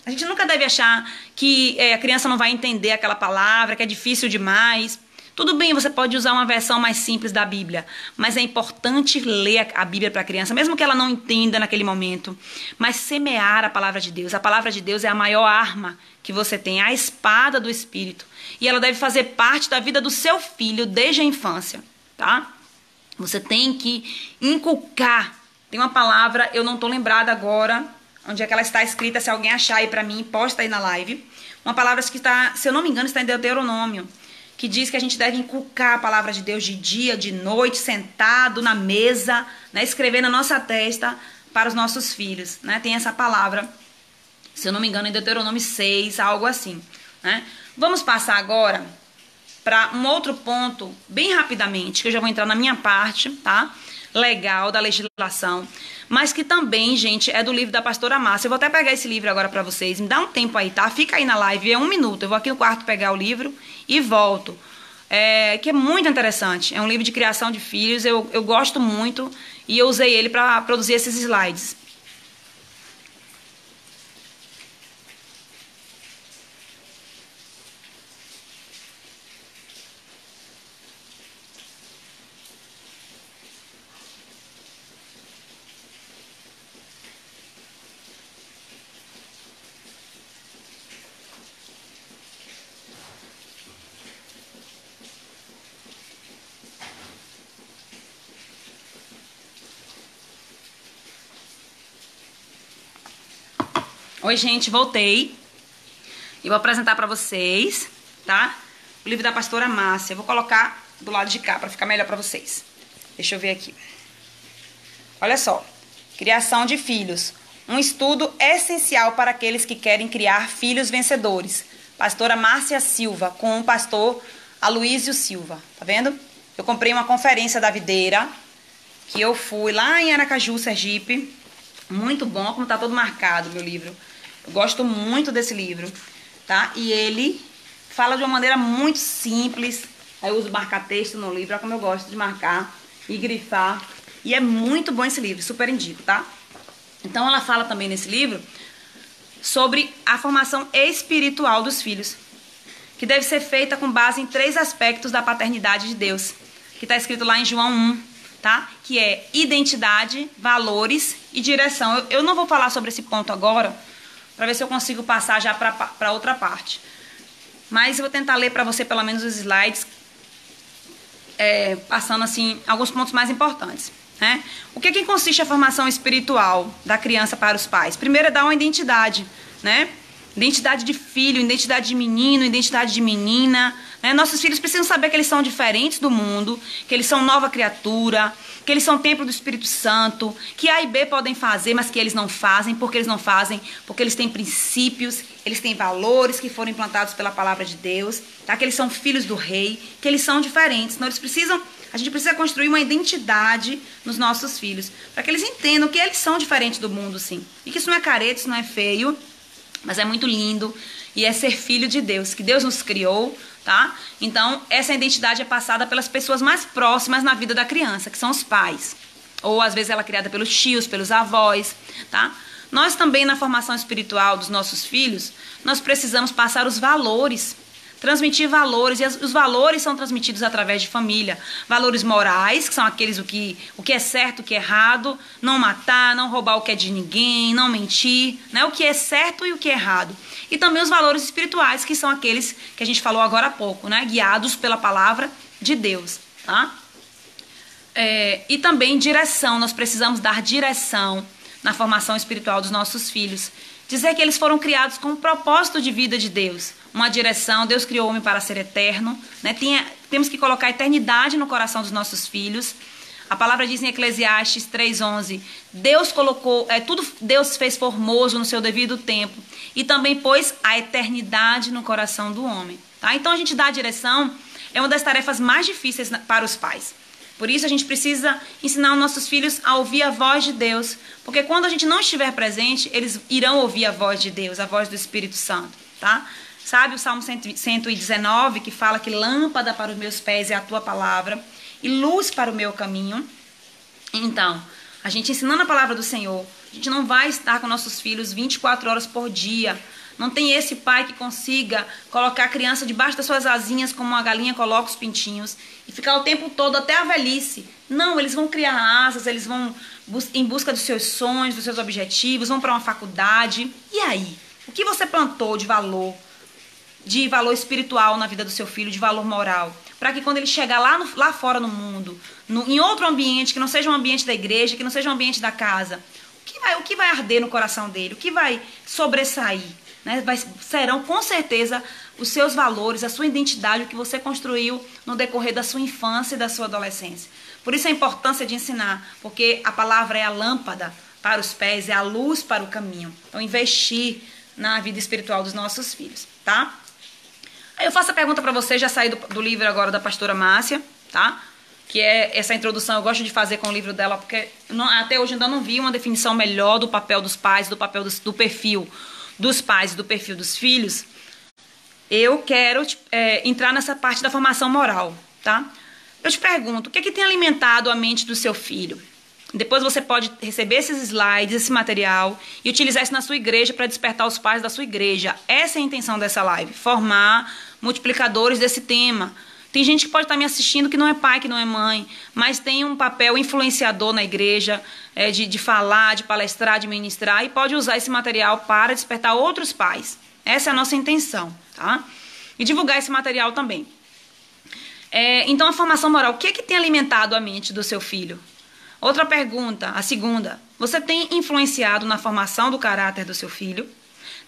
a gente nunca deve achar que a criança não vai entender aquela palavra, que é difícil demais. Tudo bem, você pode usar uma versão mais simples da Bíblia, mas é importante ler a Bíblia para a criança, mesmo que ela não entenda naquele momento, mas semear a palavra de Deus. A palavra de Deus é a maior arma que você tem, a espada do Espírito, e ela deve fazer parte da vida do seu filho desde a infância, tá? Você tem que inculcar. Tem uma palavra, eu não estou lembrada agora, onde é que ela está escrita, se alguém achar aí para mim, posta aí na live. Uma palavra que está, se eu não me engano, está em Deuteronômio, que diz que a gente deve inculcar a palavra de Deus de dia, de noite, sentado na mesa, né, escrever na nossa testa para os nossos filhos, né? Tem essa palavra, se eu não me engano, em Deuteronômio 6, algo assim, né? Vamos passar agora para um outro ponto, bem rapidamente, que eu já vou entrar na minha parte, tá? Legal, da legislação, mas que também, gente, é do livro da pastora Márcia. Eu vou até pegar esse livro agora pra vocês, me dá um tempo aí, tá? Fica aí na live, é 1 minuto, eu vou aqui no quarto pegar o livro e volto. Que é muito interessante, é um livro de criação de filhos, eu gosto muito e eu usei ele pra produzir esses slides. Oi, gente, voltei. E vou apresentar pra vocês, tá? O livro da pastora Márcia. Eu vou colocar do lado de cá pra ficar melhor pra vocês. Deixa eu ver aqui. Olha só. Criação de filhos. Um estudo essencial para aqueles que querem criar filhos vencedores. Pastora Márcia Silva, com o pastor Aloísio Silva. Tá vendo? Eu comprei uma conferência da videira, que eu fui lá em Aracaju, Sergipe. Muito bom, como tá todo marcado meu livro. Eu gosto muito desse livro, tá? E ele fala de uma maneira muito simples. Aí eu uso marca-texto no livro, é como eu gosto de marcar e grifar. E é muito bom esse livro, super indico, tá? Então ela fala também nesse livro sobre a formação espiritual dos filhos, que deve ser feita com base em 3 aspectos da paternidade de Deus, que está escrito lá em João 1, tá? Que é identidade, valores e direção. Eu não vou falar sobre esse ponto agora, para ver se eu consigo passar já para outra parte. Mas eu vou tentar ler para você pelo menos os slides, passando assim alguns pontos mais importantes, né? O que consiste a formação espiritual da criança para os pais? Primeiro é dar uma identidade, né? Identidade de filho, identidade de menino, identidade de menina, né? Nossos filhos precisam saber que eles são diferentes do mundo, que eles são nova criatura, que eles são templo do Espírito Santo, que A e B podem fazer, mas que eles não fazem. Por que eles não fazem? Porque eles têm princípios, eles têm valores que foram implantados pela palavra de Deus, tá? Que eles são filhos do rei, que eles são diferentes. Então a gente precisa construir uma identidade nos nossos filhos, para que eles entendam que eles são diferentes do mundo, sim. E que isso não é careta, isso não é feio, mas é muito lindo e é ser filho de Deus, que Deus nos criou, tá? Então, essa identidade é passada pelas pessoas mais próximas na vida da criança, que são os pais. Ou, às vezes, ela é criada pelos tios, pelos avós, tá? Nós também, na formação espiritual dos nossos filhos, nós precisamos passar os valores, transmitir valores, e os valores são transmitidos através de família. Valores morais, que são aqueles o que é certo, o que é errado, não matar, não roubar o que é de ninguém, não mentir, né? O que é certo e o que é errado. E também os valores espirituais, que são aqueles que a gente falou agora há pouco, né? Guiados pela palavra de Deus, tá? E também direção, nós precisamos dar direção na formação espiritual dos nossos filhos. Dizer que eles foram criados com um propósito de vida de Deus, uma direção. Deus criou o homem para ser eterno, né? Temos que colocar a eternidade no coração dos nossos filhos. A palavra diz em Eclesiastes 3:11, Deus colocou, Deus fez formoso no seu devido tempo e também pôs a eternidade no coração do homem, tá? Então a gente dar a direção é uma das tarefas mais difíceis para os pais. Por isso a gente precisa ensinar os nossos filhos a ouvir a voz de Deus, porque quando a gente não estiver presente, eles irão ouvir a voz de Deus, a voz do Espírito Santo, tá? Sabe o Salmo 119, que fala que lâmpada para os meus pés é a tua palavra e luz para o meu caminho? Então, a gente ensinando a palavra do Senhor, a gente não vai estar com nossos filhos 24 horas por dia. Não tem esse pai que consiga colocar a criança debaixo das suas asinhas como uma galinha coloca os pintinhos e ficar o tempo todo até a velhice. Não, eles vão criar asas, eles vão em busca dos seus sonhos, dos seus objetivos, vão para uma faculdade. E aí? O que você plantou de valor espiritual na vida do seu filho, de valor moral? Para que quando ele chegar lá fora no mundo, em outro ambiente, que não seja um ambiente da igreja, que não seja um ambiente da casa, o que vai arder no coração dele? O que vai sobressair? Né? Serão com certeza os seus valores, a sua identidade, o que você construiu no decorrer da sua infância e da sua adolescência. Por isso a importância de ensinar, porque a palavra é a lâmpada para os pés, é a luz para o caminho. Então investir na vida espiritual dos nossos filhos, tá? Aí eu faço a pergunta para você, já saí do livro agora da pastora Márcia, tá? Que é essa introdução, eu gosto de fazer com o livro dela, porque até hoje ainda não vi uma definição melhor do papel dos pais, do papel do perfil dos pais e do perfil dos filhos. Eu quero entrar nessa parte da formação moral, tá? Eu te pergunto, o que é que tem alimentado a mente do seu filho? Depois você pode receber esses slides, esse material e utilizar isso na sua igreja para despertar os pais da sua igreja. Essa é a intenção dessa live, formar multiplicadores desse tema. Tem gente que pode estar me assistindo que não é pai, que não é mãe, mas tem um papel influenciador na igreja, de falar, de palestrar, de ministrar, e pode usar esse material para despertar outros pais. Essa é a nossa intenção, tá? E divulgar esse material também. Então, a formação moral, o que é que tem alimentado a mente do seu filho? Outra pergunta, a segunda, você tem influenciado na formação do caráter do seu filho?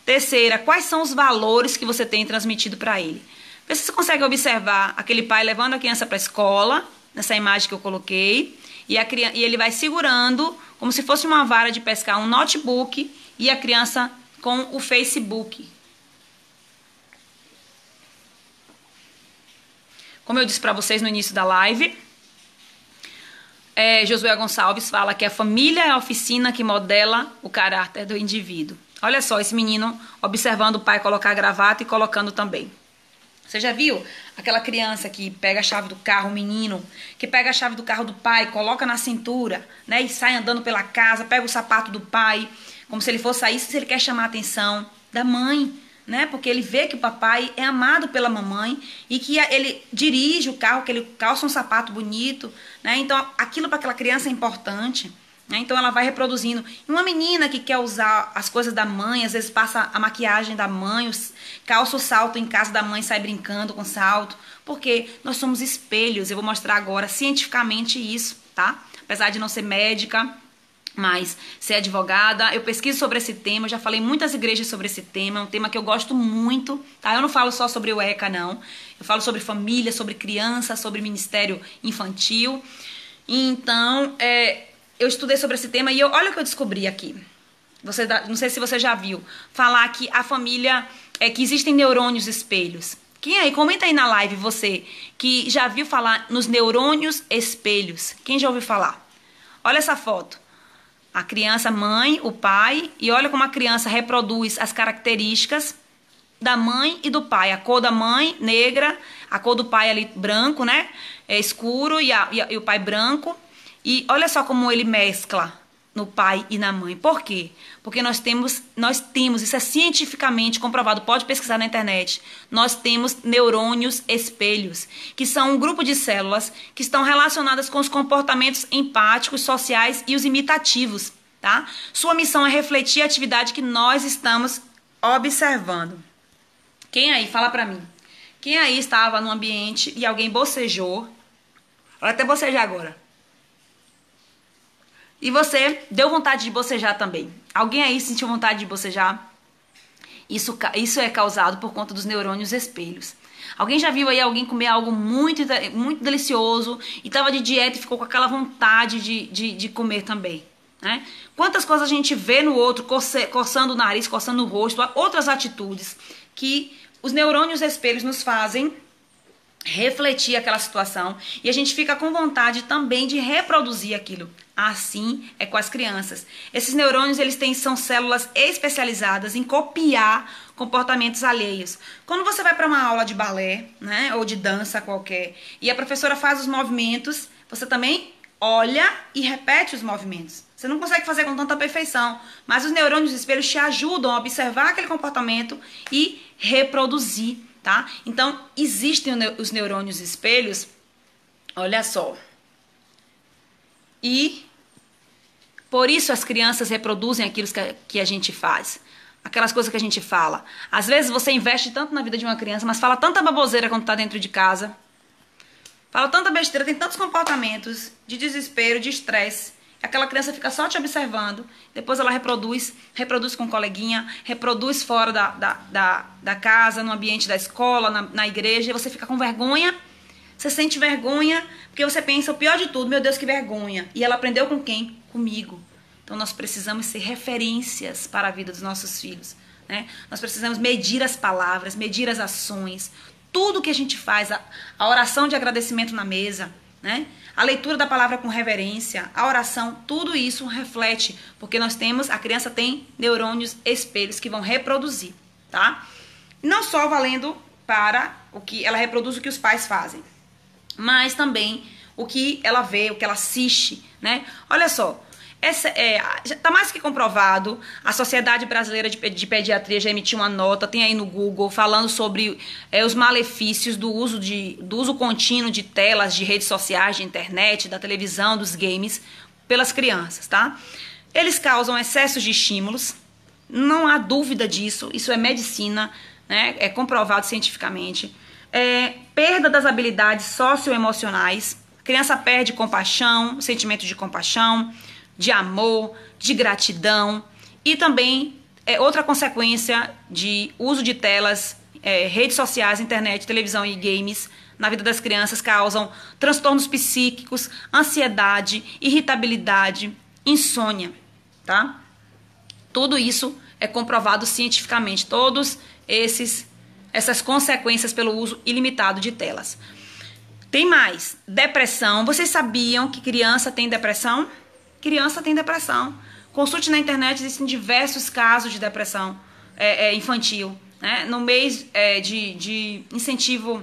Terceira, quais são os valores que você tem transmitido para ele? Vê se você consegue observar aquele pai levando a criança para a escola, nessa imagem que eu coloquei, e ele vai segurando, como se fosse uma vara de pescar, um notebook, e a criança com o Facebook. Como eu disse para vocês no início da live, Josué Gonçalves fala que a família é a oficina que modela o caráter do indivíduo. Olha só esse menino observando o pai colocar a gravata e colocando também. Você já viu aquela criança que pega a chave do carro, o menino, que pega a chave do carro do pai, coloca na cintura, né, e sai andando pela casa, pega o sapato do pai, como se ele fosse sair, se ele quer chamar a atenção da mãe, né, porque ele vê que o papai é amado pela mamãe e que ele dirige o carro, que ele calça um sapato bonito, né, então aquilo para aquela criança é importante. Então ela vai reproduzindo. E uma menina que quer usar as coisas da mãe, às vezes passa a maquiagem da mãe, calça o salto em casa da mãe, sai brincando com o salto. Porque nós somos espelhos. Eu vou mostrar agora cientificamente isso, tá? Apesar de não ser médica, mas ser advogada, eu pesquiso sobre esse tema, eu já falei em muitas igrejas sobre esse tema, é um tema que eu gosto muito, tá? Eu não falo só sobre o ECA, não. Eu falo sobre família, sobre criança, sobre ministério infantil. Então, eu estudei sobre esse tema e olha o que eu descobri aqui. Não sei se você já viu falar que a família, que existem neurônios espelhos. Quem aí? Comenta aí na live você que já viu falar nos neurônios espelhos. Quem já ouviu falar? Olha essa foto. A criança, a mãe, o pai, e olha como a criança reproduz as características da mãe e do pai. A cor da mãe, negra, a cor do pai ali, branco, né? É escuro e o pai branco. E olha só como ele mescla no pai e na mãe. Por quê? Porque nós temos, isso é cientificamente comprovado, pode pesquisar na internet. Nós temos neurônios espelhos, que são um grupo de células que estão relacionadas com os comportamentos empáticos, sociais e os imitativos, tá? Sua missão é refletir a atividade que nós estamos observando. Quem aí, fala pra mim. Quem aí estava no ambiente e alguém bocejou? Olha até bocejar agora. E você deu vontade de bocejar também. Alguém aí sentiu vontade de bocejar? Isso é causado por conta dos neurônios espelhos. Alguém já viu aí alguém comer algo muito, muito delicioso e estava de dieta e ficou com aquela vontade de comer também, né? Quantas coisas a gente vê no outro, coçando o nariz, coçando o rosto, outras atitudes que os neurônios espelhos nos fazem refletir aquela situação e a gente fica com vontade também de reproduzir aquilo. Assim é com as crianças. Esses neurônios, são células especializadas em copiar comportamentos alheios. Quando você vai para uma aula de balé, né, ou de dança qualquer, e a professora faz os movimentos, você também olha e repete os movimentos. Você não consegue fazer com tanta perfeição, mas os neurônios espelhos te ajudam a observar aquele comportamento e reproduzir. Tá? Então, existem os neurônios espelhos, olha só. E por isso as crianças reproduzem aquilo que a gente faz. Aquelas coisas que a gente fala. Às vezes você investe tanto na vida de uma criança, mas fala tanta baboseira quando está dentro de casa. Fala tanta besteira, tem tantos comportamentos de desespero, de estresse. Aquela criança fica só te observando, depois ela reproduz com um coleguinha, reproduz fora da casa, no ambiente da escola, na igreja, e você fica com vergonha, você sente vergonha, porque você pensa, o pior de tudo, meu Deus, que vergonha. E ela aprendeu com quem? Comigo. Então nós precisamos ser referências para a vida dos nossos filhos, né? Nós precisamos medir as palavras, medir as ações, tudo que a gente faz, a oração de agradecimento na mesa, né? A leitura da palavra com reverência, a oração, tudo isso reflete, porque a criança tem neurônios espelhos que vão reproduzir, tá? Não só valendo para o que ela reproduz o que os pais fazem, mas também o que ela vê, o que ela assiste, né? Olha só, tá mais que comprovado, a Sociedade Brasileira de Pediatria já emitiu uma nota, tem aí no Google, falando sobre os malefícios do uso contínuo de telas, de redes sociais, de internet, da televisão, dos games, pelas crianças, tá? Eles causam excessos de estímulos, não há dúvida disso, isso é medicina, né? É comprovado cientificamente. Perda das habilidades socioemocionais, a criança perde compaixão, sentimento de compaixão, de amor, de gratidão, e também outra consequência de uso de telas, redes sociais, internet, televisão e games na vida das crianças causam transtornos psíquicos, ansiedade, irritabilidade, insônia, tá? Tudo isso é comprovado cientificamente, todos essas consequências pelo uso ilimitado de telas. Tem mais, depressão. Vocês sabiam que criança tem depressão? Criança tem depressão. Consulte na internet, existem diversos casos de depressão infantil. né? No mês de incentivo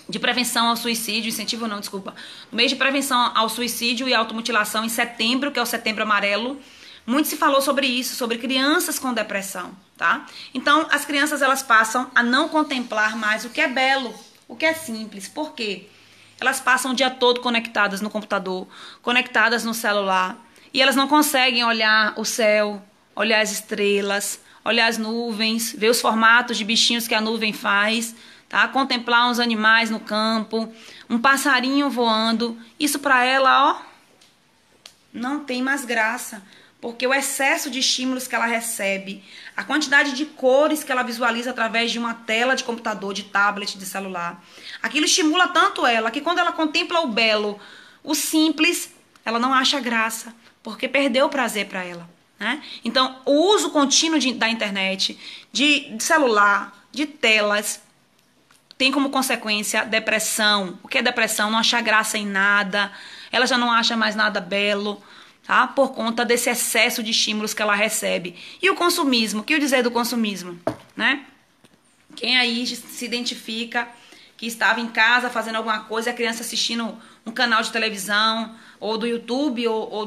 de prevenção ao suicídio, incentivo não, desculpa, no mês de prevenção ao suicídio e automutilação em setembro, que é o Setembro Amarelo, muito se falou sobre isso, sobre crianças com depressão, tá? Então, as crianças, elas passam a não contemplar mais o que é belo, o que é simples. Por quê? Elas passam o dia todo conectadas no computador, conectadas no celular, e elas não conseguem olhar o céu, olhar as estrelas, olhar as nuvens, ver os formatos de bichinhos que a nuvem faz, tá? Contemplar uns animais no campo, um passarinho voando. Isso para ela, ó, não tem mais graça. Porque o excesso de estímulos que ela recebe, a quantidade de cores que ela visualiza através de uma tela de computador, de tablet, de celular, aquilo estimula tanto ela que quando ela contempla o belo, o simples, ela não acha graça, porque perdeu o prazer para ela, né? Então, o uso contínuo da internet, de celular, de telas, tem como consequência depressão. O que é depressão? Não achar graça em nada, ela já não acha mais nada belo, tá? Por conta desse excesso de estímulos que ela recebe. E o consumismo, o que eu dizer do consumismo, né? Quem aí se identifica que estava em casa fazendo alguma coisa, a criança assistindo um canal de televisão, ou do YouTube, ou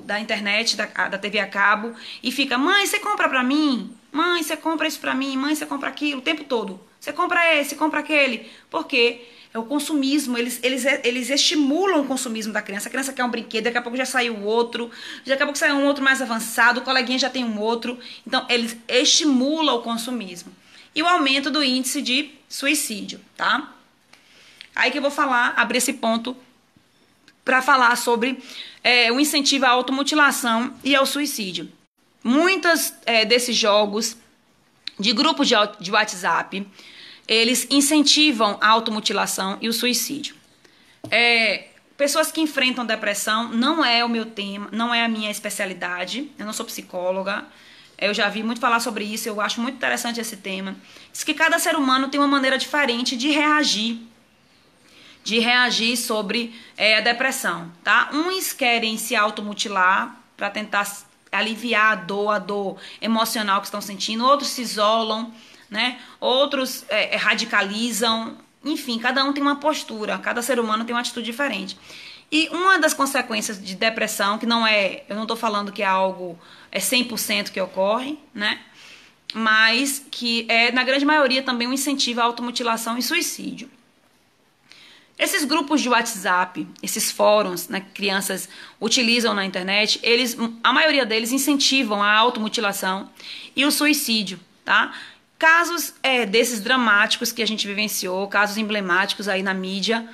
da internet, da TV a cabo, e fica, mãe, você compra pra mim? Mãe, você compra isso pra mim? Mãe, você compra aquilo? O tempo todo. Você compra esse, compra aquele. Por quê? É o consumismo, eles estimulam o consumismo da criança. A criança quer um brinquedo, daqui a pouco já saiu outro, daqui a pouco sai um outro mais avançado, o coleguinha já tem um outro. Então, eles estimulam o consumismo. E o aumento do índice de suicídio, tá? Aí que eu vou falar, abrir esse ponto para falar sobre o incentivo à automutilação e ao suicídio. Muitos desses jogos de grupos de WhatsApp, eles incentivam a automutilação e o suicídio. Pessoas que enfrentam depressão não é o meu tema, não é a minha especialidade, eu não sou psicóloga, eu já vi muito falar sobre isso, eu acho muito interessante esse tema. Diz que cada ser humano tem uma maneira diferente de reagir sobre a depressão, tá? Uns querem se automutilar para tentar aliviar a dor emocional que estão sentindo, outros se isolam, né? Outros radicalizam, enfim, cada um tem uma postura, cada ser humano tem uma atitude diferente. E uma das consequências de depressão, que não é, eu não estou falando que é algo 100% que ocorre, né? Mas que na grande maioria também um incentivo à automutilação e suicídio. Esses grupos de WhatsApp, esses fóruns, né, que crianças utilizam na internet, a maioria deles incentivam a automutilação e o suicídio, tá? Casos desses dramáticos que a gente vivenciou, casos emblemáticos aí na mídia,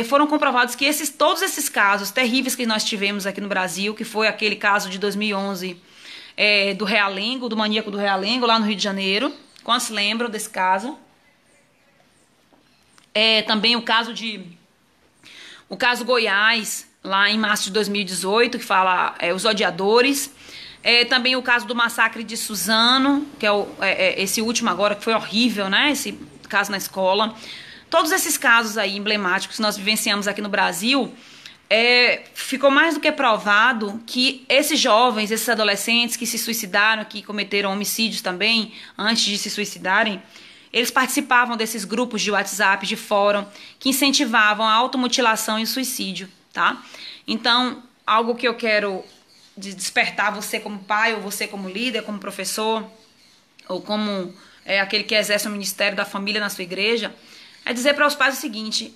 foram comprovados que todos esses casos terríveis que nós tivemos aqui no Brasil, que foi aquele caso de 2011 do Realengo, do maníaco do Realengo, lá no Rio de Janeiro. Quantos lembram desse caso? Também o caso Goiás, lá em março de 2018, que fala os odiadores. Também o caso do massacre de Suzano, que é esse último agora, que foi horrível, né? Esse caso na escola. Todos esses casos aí emblemáticos que nós vivenciamos aqui no Brasil, ficou mais do que provado que esses jovens, esses adolescentes que se suicidaram, que cometeram homicídios também, antes de se suicidarem, eles participavam desses grupos de WhatsApp, de fórum, que incentivavam a automutilação e o suicídio, tá? Então, algo que eu quero despertar você como pai, ou você como líder, como professor, ou como aquele que exerce o ministério da família na sua igreja, é dizer para os pais o seguinte: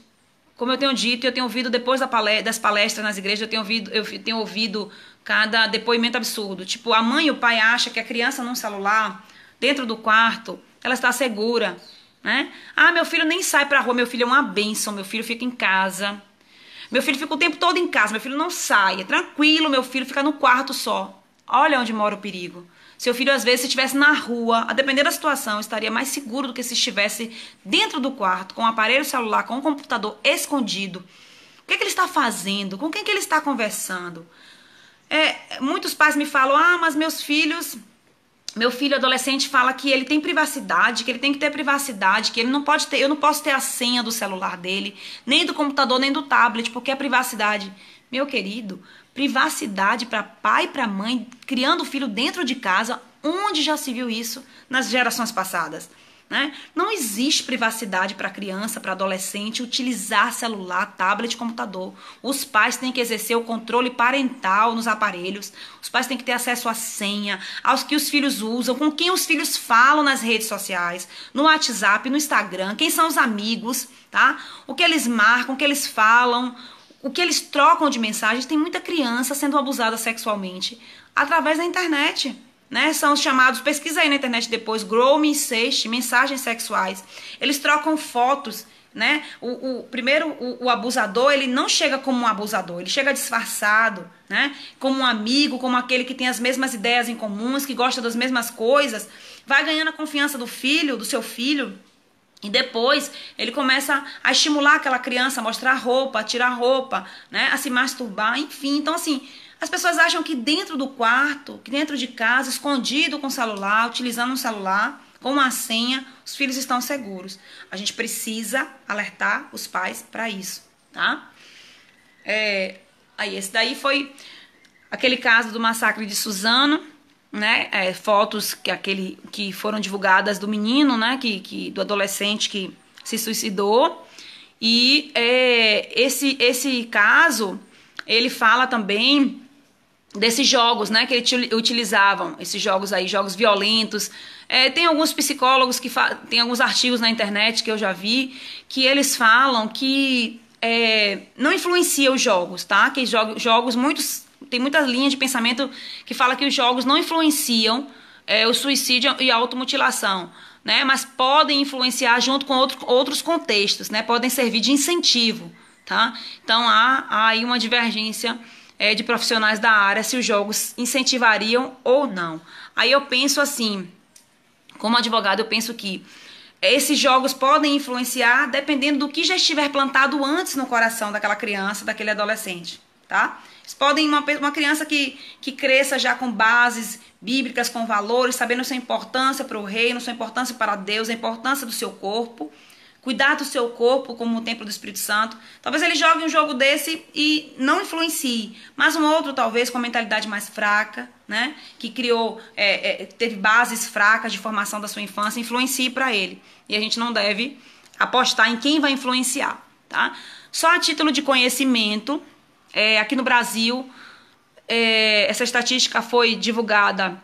como eu tenho dito, eu tenho ouvido depois das palestras nas igrejas, eu tenho ouvido cada depoimento absurdo. Tipo, a mãe e o pai acham que a criança num celular, dentro do quarto, ela está segura, né? Ah, meu filho nem sai pra rua, meu filho é uma bênção, meu filho fica em casa. Meu filho fica o tempo todo em casa, meu filho não sai, é tranquilo, meu filho fica no quarto só. Olha onde mora o perigo. Seu filho, às vezes, se estivesse na rua, a depender da situação, estaria mais seguro do que se estivesse dentro do quarto, com um aparelho celular, com um computador escondido. O que ele está fazendo? Com quem que ele está conversando? Muitos pais me falam, mas meu filho adolescente fala que ele tem privacidade, que ele tem que ter privacidade, que ele não pode ter, eu não posso ter a senha do celular dele, nem do computador, nem do tablet, porque é privacidade. Meu querido, privacidade para pai e para mãe, criando o filho dentro de casa, Onde já se viu isso nas gerações passadas? Né? Não existe privacidade para criança, para adolescente utilizar celular, tablet, computador. Os pais têm que exercer o controle parental nos aparelhos. Os pais têm que ter acesso à senha, aos que os filhos usam, com quem os filhos falam nas redes sociais, no WhatsApp, no Instagram, quem são os amigos, tá? O que eles marcam, o que eles falam, o que eles trocam de mensagens. Tem muita criança sendo abusada sexualmente através da internet. Né? São os chamados, pesquisa aí na internet depois, grooming, sexting, mensagens sexuais. Eles trocam fotos, né? Primeiro, o abusador, ele não chega como um abusador, ele chega disfarçado, né? Como um amigo, como aquele que tem as mesmas ideias em comuns, que gosta das mesmas coisas, vai ganhando a confiança do filho, do seu filho. E depois ele começa a estimular aquela criança a mostrar roupa, a tirar roupa, né? A se masturbar, enfim. Então, assim, as pessoas acham que dentro do quarto, que dentro de casa, escondido com o celular, utilizando um celular, com uma senha, os filhos estão seguros. A gente precisa alertar os pais para isso, tá? Aí esse daí foi aquele caso do massacre de Suzano, né? Fotos que foram divulgadas do menino, né? Do adolescente que se suicidou. E esse caso, ele fala também desses jogos, né, que eles utilizavam, esses jogos aí, jogos violentos. Tem alguns psicólogos tem alguns artigos na internet que eu já vi, que eles falam que não influencia os jogos, tá? Que jogos tem muitas linhas de pensamento que fala que os jogos não influenciam o suicídio e a automutilação, né? Mas podem influenciar junto com outros contextos, né? Podem servir de incentivo, tá? Então há aí uma divergência de profissionais da área, se os jogos incentivariam ou não. Aí eu penso assim, como advogado, eu penso que esses jogos podem influenciar dependendo do que já estiver plantado antes no coração daquela criança, daquele adolescente, tá? Eles podem, uma criança que cresça já com bases bíblicas, com valores, sabendo sua importância para o reino, sua importância para Deus, a importância do seu corpo, cuidar do seu corpo como o templo do Espírito Santo. Talvez ele jogue um jogo desse e não influencie, mas um outro talvez com a mentalidade mais fraca, né, que teve bases fracas de formação da sua infância, influencie para ele. E a gente não deve apostar em quem vai influenciar, tá? Só a título de conhecimento, aqui no Brasil, essa estatística foi divulgada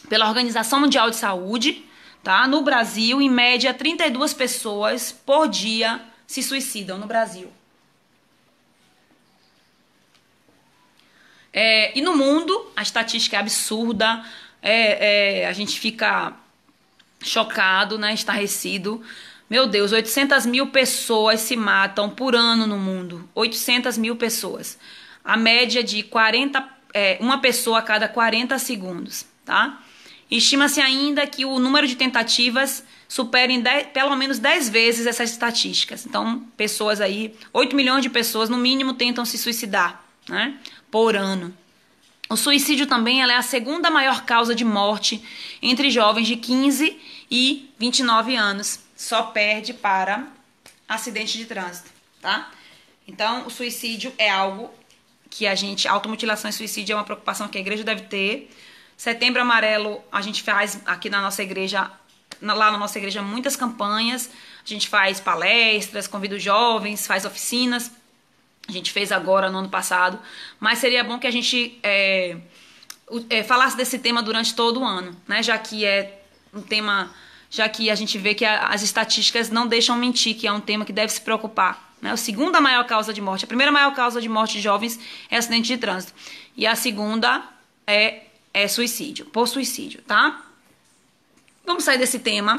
pela Organização Mundial de Saúde. Tá? No Brasil, em média, 32 pessoas por dia se suicidam no Brasil. E no mundo, a estatística é absurda, a gente fica chocado, né, estarrecido. Meu Deus, 800 mil pessoas se matam por ano no mundo. 800 mil pessoas. A média de uma pessoa a cada 40 segundos, tá? Estima-se ainda que o número de tentativas supere pelo menos 10 vezes essas estatísticas. Então, pessoas aí, 8 milhões de pessoas no mínimo tentam se suicidar, né, por ano. O suicídio também é a segunda maior causa de morte entre jovens de 15 e 29 anos. Só perde para acidente de trânsito, tá? Então, o suicídio é algo que automutilação e suicídio é uma preocupação que a igreja deve ter. Setembro Amarelo, a gente faz aqui na nossa igreja, lá na nossa igreja, muitas campanhas. A gente faz palestras, convida os jovens, faz oficinas. A gente fez agora no ano passado. Mas seria bom que a gente falasse desse tema durante todo o ano, né? Já que é um tema, já que a gente vê que as estatísticas não deixam mentir, que é um tema que deve se preocupar, né? A segunda maior causa de morte, a primeira maior causa de morte de jovens é acidente de trânsito. E a segunda é suicídio, por suicídio, tá? Vamos sair desse tema.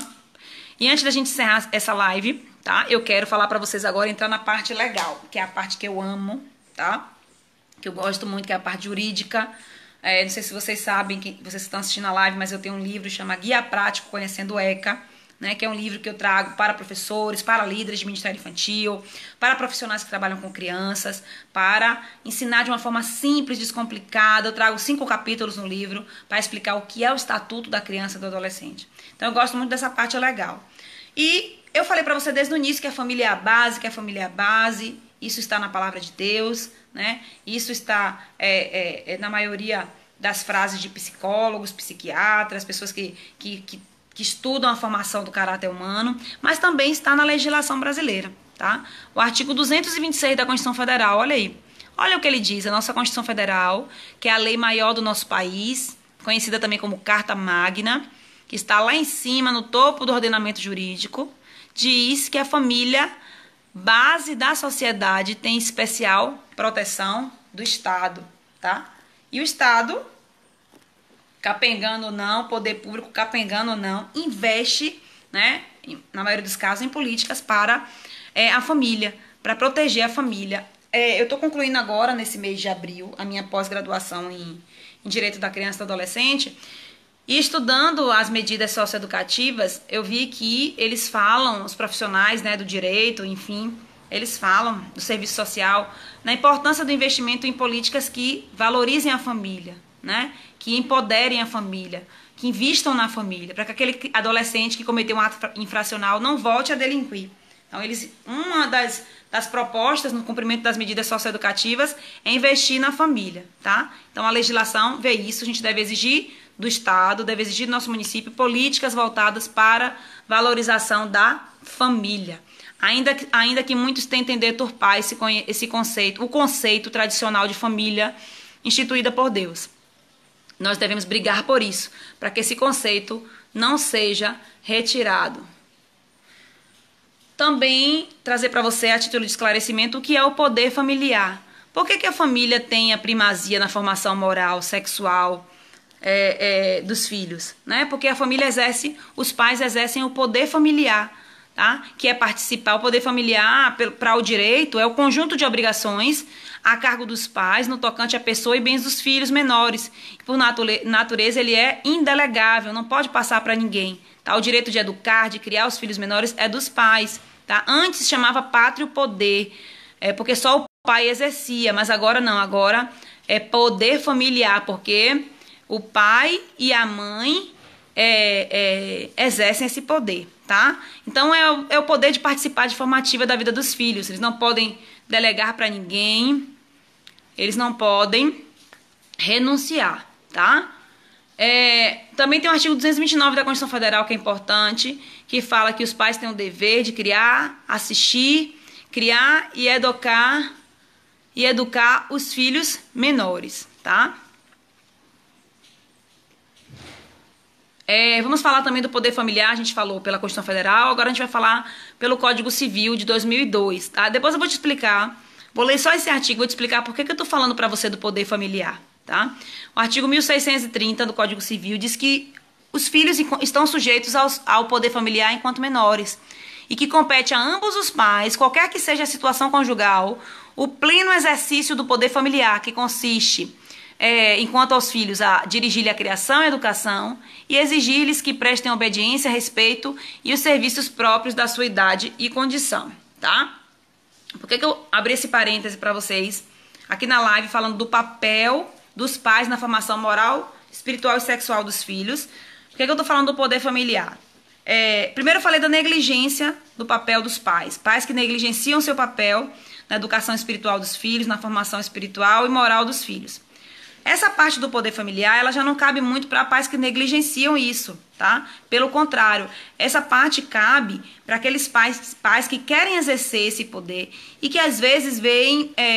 E antes da gente encerrar essa live, tá? Eu quero falar pra vocês agora, entrar na parte legal, que é a parte que eu amo, tá? Que eu gosto muito, que é a parte jurídica. Não sei se vocês sabem, que vocês estão assistindo a live, mas eu tenho um livro que chama Guia Prático Conhecendo o ECA, né, que é um livro que eu trago para professores, para líderes de ministério infantil, para profissionais que trabalham com crianças, para ensinar de uma forma simples, descomplicada. Eu trago 5 capítulos no livro para explicar o que é o Estatuto da Criança e do Adolescente. Então eu gosto muito dessa parte, é legal. E eu falei para você desde o início que a família é a base, isso está na palavra de Deus, né? Isso está na maioria das frases de psicólogos, psiquiatras, pessoas que estudam a formação do caráter humano, mas também está na legislação brasileira, tá? O artigo 226 da Constituição Federal, olha aí. Olha o que ele diz, a nossa Constituição Federal, que é a lei maior do nosso país, conhecida também como Carta Magna, que está lá em cima, no topo do ordenamento jurídico, diz que a família, base da sociedade, tem especial proteção do Estado, tá? E o Estado, capengando ou não, poder público capengando ou não, investe, né, na maioria dos casos, em políticas para a família, para proteger a família. Eu estou concluindo agora, nesse mês de abril, a minha pós-graduação em Direito da Criança e do Adolescente, e estudando as medidas socioeducativas, eu vi que eles falam, os profissionais, né, do direito, enfim, eles falam do serviço social, na importância do investimento em políticas que valorizem a família, né, que empoderem a família, que invistam na família, para que aquele adolescente que cometeu um ato infracional não volte a delinquir. Então, uma das propostas no cumprimento das medidas socioeducativas é investir na família, tá? Então, a legislação vê isso, a gente deve exigir do Estado, deve exigir do nosso município políticas voltadas para valorização da família. Ainda que muitos tentem deturpar esse conceito, o conceito tradicional de família instituída por Deus. Nós devemos brigar por isso, para que esse conceito não seja retirado. Também trazer para você, a título de esclarecimento, o que é o poder familiar. Por que a família tem a primazia na formação moral, sexual dos filhos? Né? Porque a família os pais exercem o poder familiar, tá? Que é participar. O poder familiar, para o direito, é o conjunto de obrigações a cargo dos pais no tocante à pessoa e bens dos filhos menores. Por natureza, ele é indelegável, não pode passar para ninguém. Tá? O direito de educar, de criar os filhos menores é dos pais. Tá? Antes chamava pátrio poder, porque só o pai exercia, mas agora não, agora é poder familiar, porque o pai e a mãe exercem esse poder. Tá? Então é o poder de participar de forma ativa da vida dos filhos. Eles não podem delegar para ninguém, eles não podem renunciar, tá? Também tem o artigo 229 da Constituição Federal, que é importante, que fala que os pais têm o dever de criar, assistir, criar e educar os filhos menores, tá? Vamos falar também do poder familiar, a gente falou pela Constituição Federal, agora a gente vai falar pelo Código Civil de 2002, tá? Depois eu vou te explicar, vou ler só esse artigo, vou te explicar por que eu tô falando para você do poder familiar, tá? O artigo 1630 do Código Civil diz que os filhos estão sujeitos ao poder familiar enquanto menores e que compete a ambos os pais, qualquer que seja a situação conjugal, o pleno exercício do poder familiar, que consiste enquanto aos filhos, a dirigir-lhe a criação e a educação e exigir-lhes que prestem obediência, respeito e os serviços próprios da sua idade e condição, tá? Por que eu abri esse parêntese para vocês aqui na live falando do papel dos pais na formação moral, espiritual e sexual dos filhos? Por que eu tô falando do poder familiar? Primeiro eu falei da negligência do papel dos pais. Pais que negligenciam seu papel na educação espiritual dos filhos, na formação espiritual e moral dos filhos. Essa parte do poder familiar, ela já não cabe muito para pais que negligenciam isso, tá? Pelo contrário, essa parte cabe para aqueles pais que querem exercer esse poder e que às vezes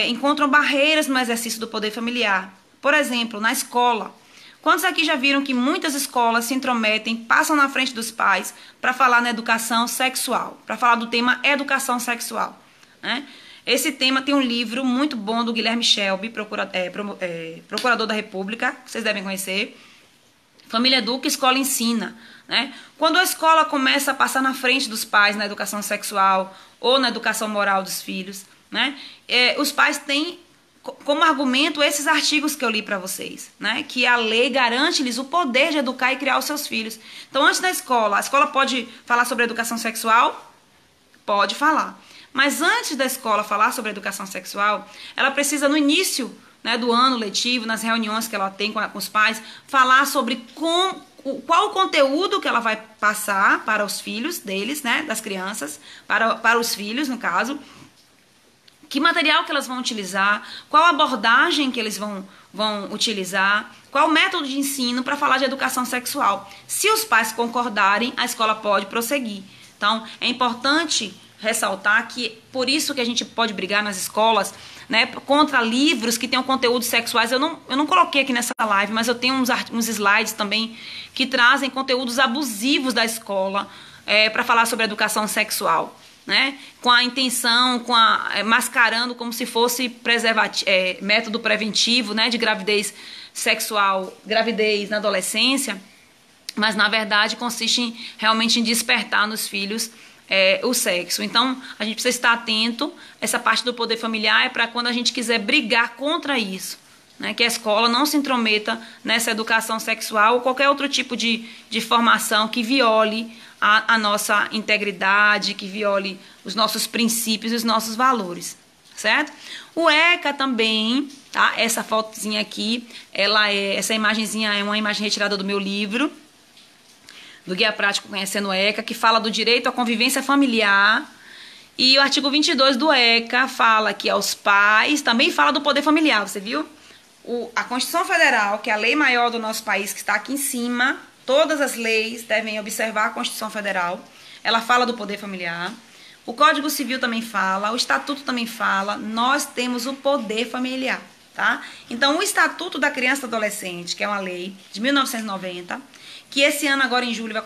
encontram barreiras no exercício do poder familiar. Por exemplo, na escola. Quantos aqui já viram que muitas escolas se intrometem, passam na frente dos pais para falar na educação sexual, para falar do tema educação sexual, né? Esse tema tem um livro muito bom do Guilherme Shelby, procurador da República, que vocês devem conhecer. Família Educa, Escola Ensina, né? Quando a escola começa a passar na frente dos pais na educação sexual ou na educação moral dos filhos, né? Os pais têm como argumento esses artigos que eu li para vocês, né? Que a lei garante-lhes o poder de educar e criar os seus filhos. Então, antes da escola, a escola pode falar sobre educação sexual? Pode falar. Mas antes da escola falar sobre educação sexual, ela precisa, no início, né, do ano letivo, nas reuniões que ela tem com os pais, falar sobre qual o conteúdo que ela vai passar para os filhos deles, né, das crianças, para os filhos, no caso, Que material que elas vão utilizar, qual abordagem que eles vão utilizar, qual o método de ensino para falar de educação sexual. Se os pais concordarem, a escola pode prosseguir. Então, é importante ressaltar que por isso que a gente pode brigar nas escolas, né, contra livros que tenham conteúdos sexuais. Eu não coloquei aqui nessa live, mas eu tenho uns slides também que trazem conteúdos abusivos da escola para falar sobre educação sexual, né, com a intenção, mascarando como se fosse método preventivo, né, de gravidez sexual, gravidez na adolescência, mas na verdade consiste realmente em despertar nos filhos o sexo. Então, a gente precisa estar atento. Essa parte do poder familiar é para quando a gente quiser brigar contra isso, né? Que a escola não se intrometa nessa educação sexual ou qualquer outro tipo de formação que viole a nossa integridade, que viole os nossos princípios e os nossos valores, certo? O ECA também, tá? Essa fotozinha aqui, essa imagenzinha é uma imagem retirada do meu livro, do Guia Prático Conhecendo o ECA, que fala do direito à convivência familiar. E o artigo 22 do ECA fala que aos pais, também fala do poder familiar, você viu? A Constituição Federal, que é a lei maior do nosso país, que está aqui em cima, todas as leis devem observar a Constituição Federal, ela fala do poder familiar. O Código Civil também fala, o Estatuto também fala, nós temos o poder familiar, tá? Então, o Estatuto da Criança e do Adolescente, que é uma lei de 1990, que esse ano, agora em julho, vai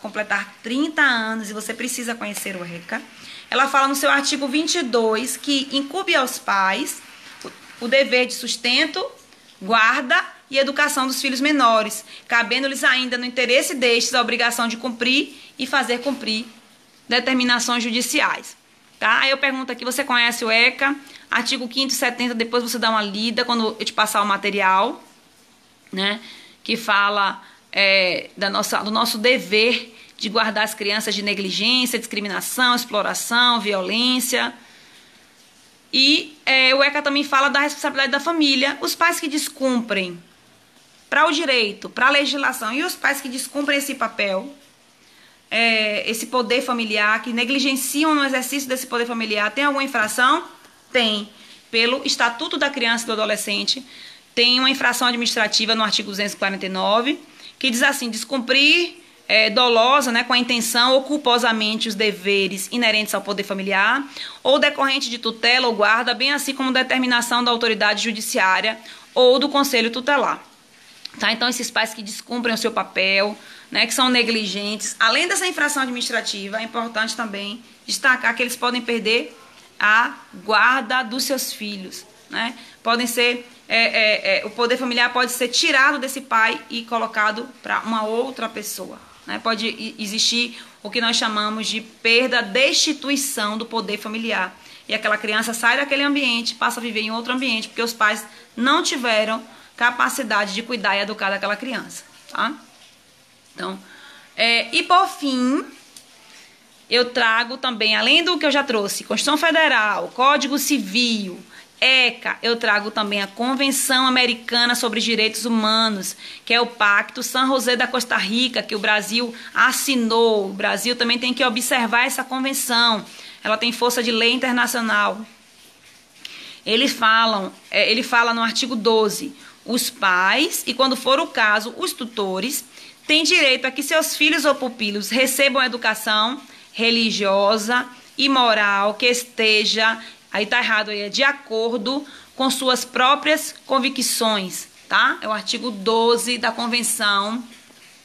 completar 30 anos, e você precisa conhecer o ECA. Ela fala no seu artigo 22 que incumbe aos pais o dever de sustento, guarda e educação dos filhos menores, cabendo-lhes ainda, no interesse destes, a obrigação de cumprir e fazer cumprir determinações judiciais. Tá? Aí eu pergunto aqui, você conhece o ECA? Artigo 5º e 70, depois você dá uma lida quando eu te passar o material, né? Que fala do nosso dever de guardar as crianças de negligência, discriminação, exploração, violência. E o ECA também fala da responsabilidade da família. Os pais que descumprem para o direito, para a legislação, e os pais que descumprem esse papel, esse poder familiar, que negligenciam no exercício desse poder familiar, tem alguma infração? Tem. Pelo Estatuto da Criança e do Adolescente, tem uma infração administrativa no artigo 249, que diz assim: descumprir dolosa, né, com a intenção ou culposamente os deveres inerentes ao poder familiar, ou decorrente de tutela ou guarda, bem assim como determinação da autoridade judiciária ou do conselho tutelar. Tá? Então, esses pais que descumprem o seu papel, né, que são negligentes, além dessa infração administrativa, é importante também destacar que eles podem perder a guarda dos seus filhos, né? Podem ser o poder familiar pode ser tirado desse pai e colocado para uma outra pessoa, né? Pode existir o que nós chamamos de perda, destituição do poder familiar. E aquela criança sai daquele ambiente, passa a viver em outro ambiente, porque os pais não tiveram capacidade de cuidar e educar daquela criança, tá? Então, e por fim, eu trago também, além do que eu já trouxe, Constituição Federal, Código Civil, ECA, eu trago também a Convenção Americana sobre os Direitos Humanos, que é o Pacto San José da Costa Rica, que o Brasil assinou. O Brasil também tem que observar essa convenção. Ela tem força de lei internacional. Ele fala no artigo 12, os pais, e quando for o caso, os tutores, têm direito a que seus filhos ou pupilos recebam educação religiosa e moral que esteja... Aí tá errado aí, de acordo com suas próprias convicções, tá? É o artigo 12 da Convenção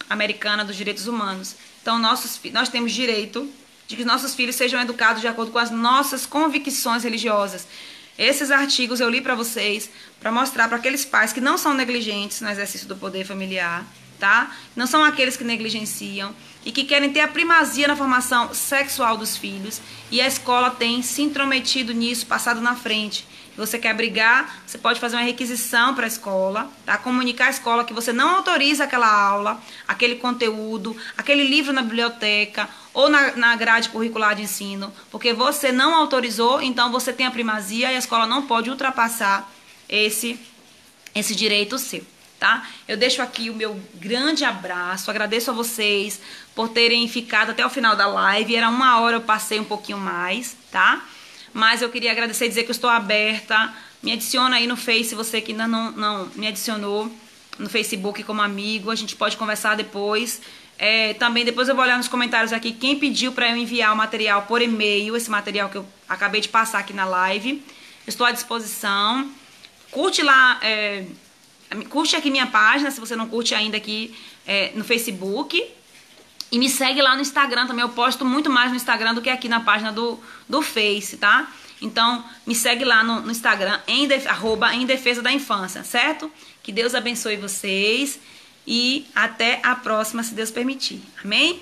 Americana dos Direitos Humanos. Então, nós temos direito de que nossos filhos sejam educados de acordo com as nossas convicções religiosas. Esses artigos eu li para vocês, para mostrar para aqueles pais que não são negligentes no exercício do poder familiar, tá? Não são aqueles que negligenciam e que querem ter a primazia na formação sexual dos filhos, e a escola tem se intrometido nisso, passado na frente. Se você quer brigar, você pode fazer uma requisição para a escola, tá? Comunicar à escola que você não autoriza aquela aula, aquele conteúdo, aquele livro na biblioteca ou na grade curricular de ensino, porque você não autorizou, então você tem a primazia e a escola não pode ultrapassar esse direito seu. Tá? Eu deixo aqui o meu grande abraço, agradeço a vocês por terem ficado até o final da live, era 1 hora, eu passei um pouquinho mais, tá? Mas eu queria agradecer e dizer que eu estou aberta. Me adiciona aí no Face, você que ainda não me adicionou no Facebook como amigo. A gente pode conversar depois. Também depois eu vou olhar nos comentários aqui quem pediu para eu enviar o material por e-mail, esse material que eu acabei de passar aqui na live. Estou à disposição. Curte lá, curte aqui minha página, se você não curte ainda aqui no Facebook. E me segue lá no Instagram também, eu posto muito mais no Instagram do que aqui na página do Face, tá? Então, me segue lá no Instagram, @em defesa da infância, certo? Que Deus abençoe vocês e até a próxima, se Deus permitir. Amém?